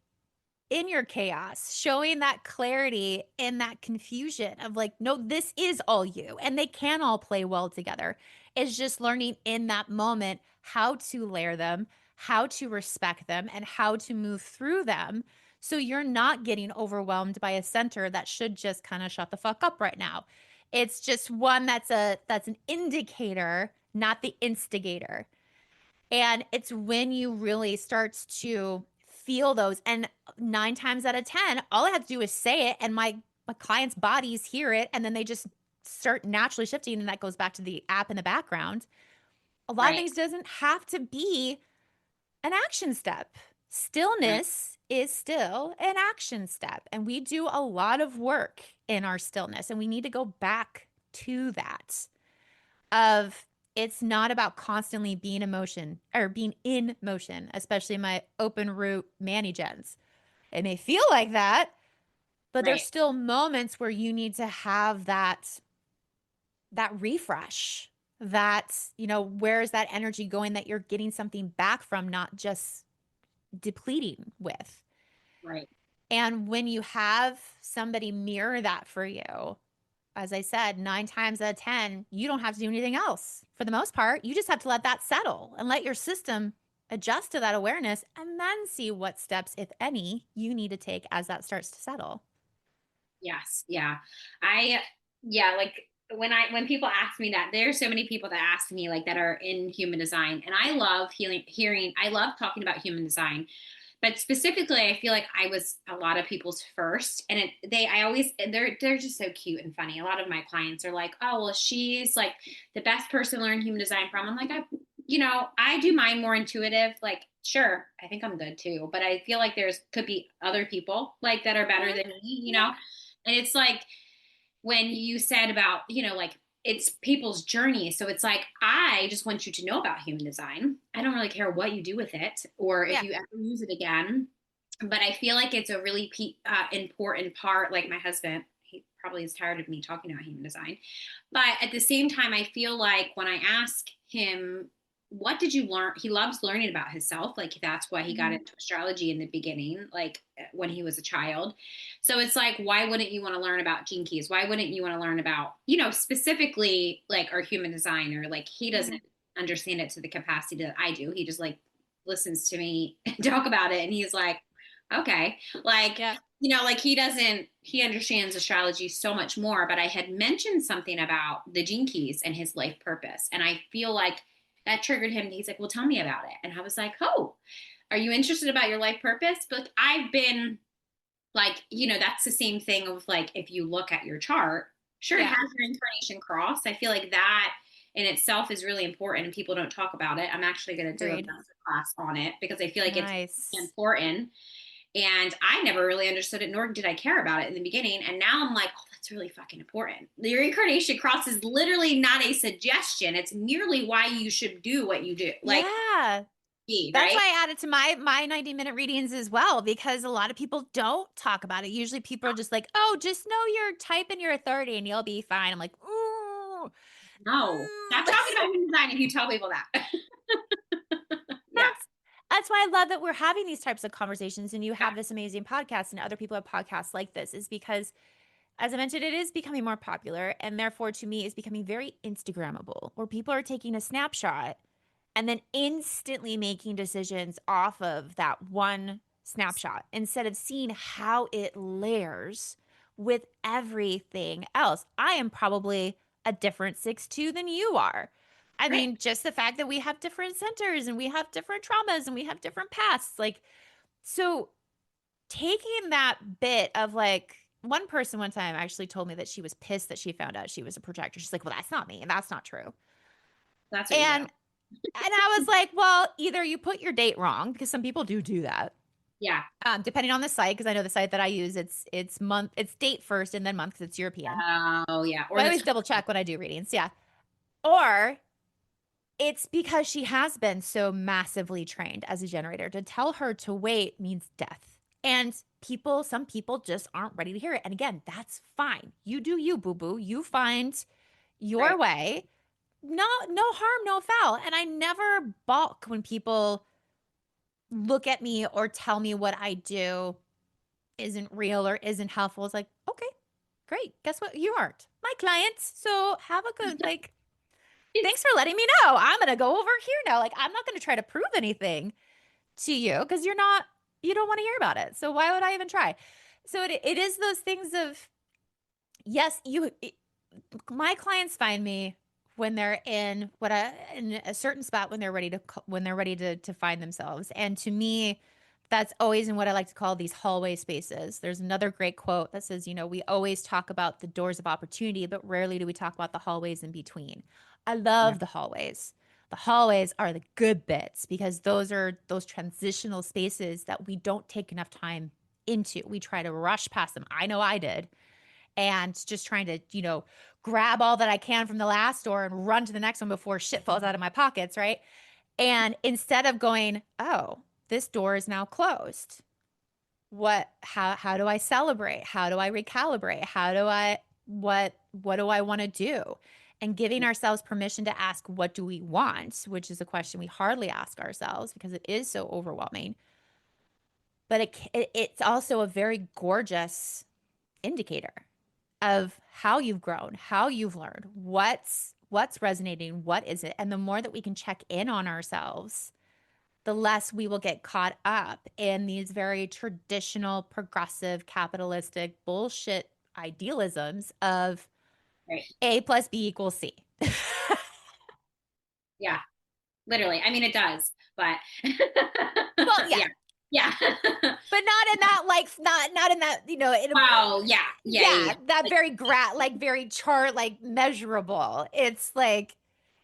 in your chaos, showing that clarity in that confusion of like, no, this is all you, and they can all play well together. It's just learning in that moment how to layer them, how to respect them, and how to move through them. So you're not getting overwhelmed by a center that should just kind of shut the fuck up right now. It's just one that's an indicator, not the instigator. And it's when you really starts to feel those. And 9 times out of 10, all I have to do is say it, and my clients' bodies hear it, and then they just start naturally shifting. And that goes back to the app in the background. A lot of Right. things doesn't have to be an action step. Right. Stillness is still an action step. And we do a lot of work in our stillness, and we need to go back to that of it's not about constantly being emotion or being in motion, especially my open root Manny gens. It may feel like that, but there's Right. still moments where you need to have that refresh. That, where's that energy going that you're getting something back from, not just depleting with. Right. And when you have somebody mirror that for you, as I said, 9 times out of 10, you don't have to do anything else. For the most part, you just have to let that settle and let your system adjust to that awareness and then see what steps, if any, you need to take as that starts to settle. Yes. Yeah. I, like when people ask me that, there's so many people that ask me like that are in human design, and I love I love talking about human design. But specifically, I feel like I was a lot of people's first, and they're just so cute and funny. A lot of my clients are like, "Oh, well, she's like the best person to learn human design from." I'm like, I do mine more intuitive. Like, sure, I think I'm good too, but I feel like could be other people like that are better than me, And it's like when you said about, like it's people's journey. So it's like, I just want you to know about human design. I don't really care what you do with it or if Yeah. you ever use it again. But I feel like it's a really important part. Like my husband, he probably is tired of me talking about human design. But at the same time, I feel like when I ask him, what did you learn? He loves learning about himself. Like that's why he got into astrology in the beginning, like when he was a child. So it's like, why wouldn't you want to learn about gene keys? Why wouldn't you want to learn about, specifically like our human design, or like he doesn't understand it to the capacity that I do. He just like listens to me talk about it. And he's like, okay, like, Yeah. like he understands astrology so much more, but I had mentioned something about the gene keys and his life purpose. And I feel like that triggered him. He's like, well, tell me about it. And I was like, oh, are you interested about your life purpose? But I've been like, that's the same thing of like, if you look at your chart, sure, it Yeah. has your incarnation cross. I feel like that in itself is really important and people don't talk about it. I'm actually going to do a Agreed. master class on it because I feel like it's Nice. important. And I never really understood it, nor did I care about it in the beginning. And now I'm like, oh, that's really fucking important. Your incarnation cross is literally not a suggestion. It's merely why you should do what you do. Like, Yeah. That's right? why I added to my 90-minute readings as well, because a lot of people don't talk about it. Usually people are just like, oh, just know your type and your authority and you'll be fine. I'm like, ooh. No. Stop talking about human design if you tell people that. Yeah. That's why I love that we're having these types of conversations and you Yeah. have this amazing podcast and other people have podcasts like this, is because, as I mentioned, it is becoming more popular and therefore to me is becoming very Instagrammable, where people are taking a snapshot and then instantly making decisions off of that one snapshot instead of seeing how it layers with everything else. I am probably a different 6'2" than you are. I Right. mean, just the fact that we have different centers and we have different traumas and we have different pasts. Like, so taking that bit of like, one person one time actually told me that she was pissed that she found out she was a projector. She's like, well, that's not me. And that's not true. That's what you And do. I was like, well, either you put your date wrong, because some people do that. Yeah. Depending on the site, because I know the site that I use, it's date first and then month because it's European. Oh, yeah. But Or I the always double check when I do readings. Yeah. Or it's because she has been so massively trained as a generator. To tell her to wait means death. And some people just aren't ready to hear it. And again, that's fine. You do you, boo boo. You find your right. way. No harm, no foul. And I never balk when people look at me or tell me what I do isn't real or isn't helpful. It's like, okay, great. Guess what? You aren't my clients. So have a good, like, thanks for letting me know. I'm going to go over here now. Like, I'm not going to try to prove anything to you because you don't want to hear about it. So why would I even try? So it is those things of, yes, my clients find me when they're in in a certain spot when they're ready to find themselves. And to me, that's always in what I like to call these hallway spaces. There's another great quote that says, we always talk about the doors of opportunity, but rarely do we talk about the hallways in between. I Yeah. love the hallways. The hallways are the good bits because those are those transitional spaces that we don't take enough time into. We try to rush past them. I know I did, and just trying to, grab all that I can from the last door and run to the next one before shit falls out of my pockets, right? And instead of going, oh, this door is now closed. How do I celebrate? How do I recalibrate? What do I want to do? And giving ourselves permission to ask, what do we want? Which is a question we hardly ask ourselves because it is so overwhelming. but it's also a very gorgeous indicator of how you've grown, how you've learned, what's resonating, what is it. And the more that we can check in on ourselves, the less we will get caught up in these very traditional, progressive, capitalistic bullshit idealisms of Right. A plus B equals C. Yeah, literally. I mean, it does, but Well, yeah. yeah. Yeah. But not in that, like, not in that, in Wow. Yeah. Yeah. Yeah. Yeah. that Like, very very chart, like measurable. It's like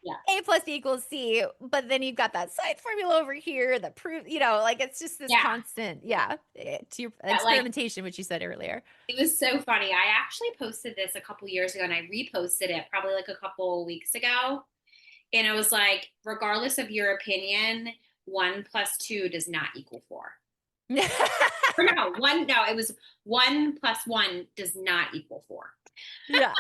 yeah. A plus B equals C, but then you've got that side formula over here that proves, like it's just this Yeah. constant, to your Yeah. Like, experimentation, which you said earlier. it was so funny. I actually posted this a couple years ago and I reposted it probably like a couple weeks ago. And it was like, regardless of your opinion, 1 + 2 does not equal 4. Or no, it was 1 + 1 does not equal 4. Yeah.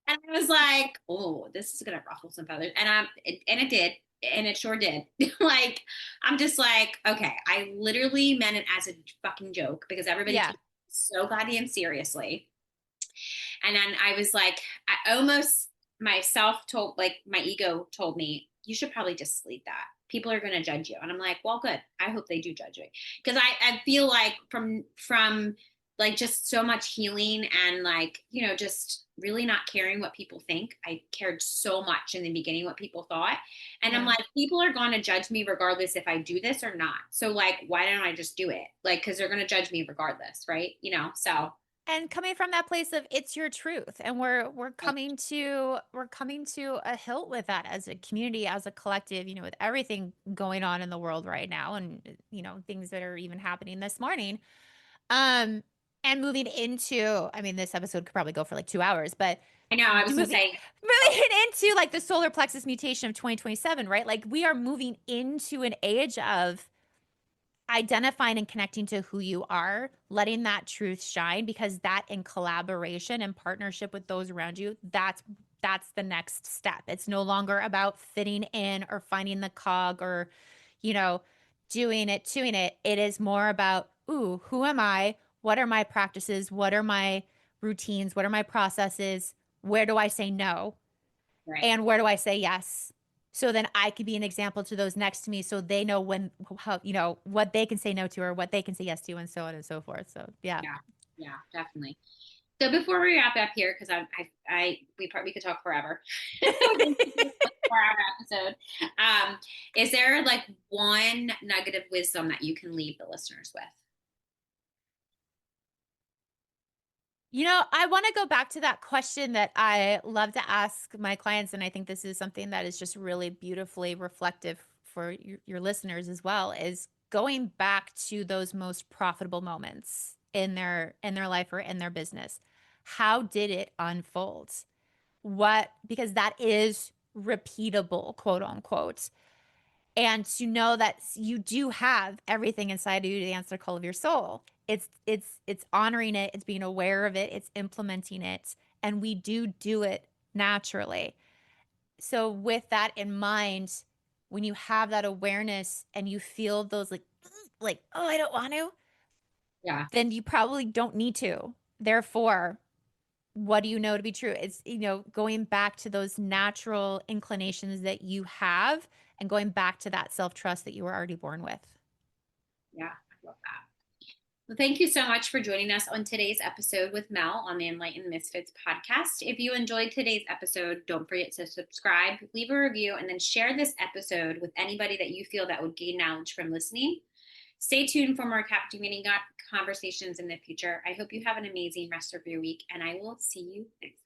And I was like, oh, this is gonna ruffle some feathers. And it did, and it sure did. Like, I'm just like, okay, I literally meant it as a fucking joke because everybody Yeah. took it so goddamn seriously. And then I was like, I almost myself told, like, my ego told me, you should probably just delete that. People are gonna judge you. And I'm like, well, good. I hope they do judge me. Because I feel like from like just so much healing and like, just really not caring what people think. I cared so much in the beginning what people thought. And I'm Yeah. like, people are going to judge me regardless if I do this or not. So like, why don't I just do it? Like, because they're going to judge me regardless, right? So. And coming from that place of it's your truth, and we're coming to a hilt with that as a community, as a collective, with everything going on in the world right now, and things that are even happening this morning. And moving into, I mean, this episode could probably go for like 2 hours, but I know, I was going to moving say. into like the solar plexus mutation of 2027, right? Like we are moving into an age of identifying and connecting to who you are, letting that truth shine, because that in collaboration and partnership with those around you, that's the next step. It's no longer about fitting in or finding the cog or, doing it. It is more about, ooh, who am I? What are my practices? What are my routines? What are my processes? Where do I say no? Right. And where do I say yes? So then I could be an example to those next to me, so they know what they can say no to or what they can say yes to, and so on and so forth. So yeah. Yeah, definitely. So before we wrap up here, because we could talk forever. 4-hour episode. Is there like one nugget of wisdom that you can leave the listeners with? I want to go back to that question that I love to ask my clients, and I think this is something that is just really beautifully reflective for your listeners as well, is going back to those most profitable moments in their life or in their business. How did it unfold? Because that is repeatable, quote unquote. And to know that you do have everything inside of you to answer the call of your soul. It's honoring it, it's being aware of it, it's implementing it, and we do it naturally. So with that in mind, when you have that awareness and you feel those like, oh, I don't want to, Yeah. then you probably don't need to. Therefore, what do you know to be true? It's, going back to those natural inclinations that you have and going back to that self-trust that you were already born with. Yeah, I love that. Well, thank you so much for joining us on today's episode with Mel on the Enlightened Misfits podcast. If you enjoyed today's episode, don't forget to subscribe, leave a review, and then share this episode with anybody that you feel that would gain knowledge from listening. Stay tuned for more captivating conversations in the future. I hope you have an amazing rest of your week, and I will see you next week.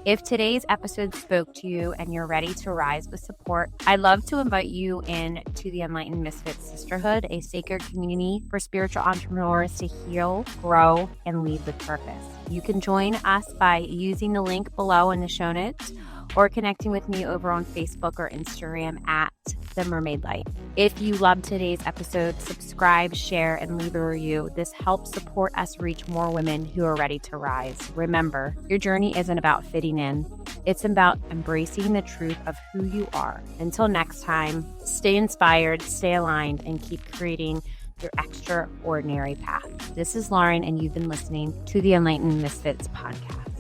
If today's episode spoke to you and you're ready to rise with support, I'd love to invite you in to the Enlightened Misfits Sisterhood, a sacred community for spiritual entrepreneurs to heal, grow, and lead with purpose. You can join us by using the link below in the show notes or connecting with me over on Facebook or Instagram at The Mermaid Light. If you loved today's episode, subscribe, share, and leave a review. This helps support us reach more women who are ready to rise. Remember, your journey isn't about fitting in. It's about embracing the truth of who you are. Until next time, stay inspired, stay aligned, and keep creating your extraordinary path. This is Lauren, and you've been listening to the Enlightened Misfits podcast.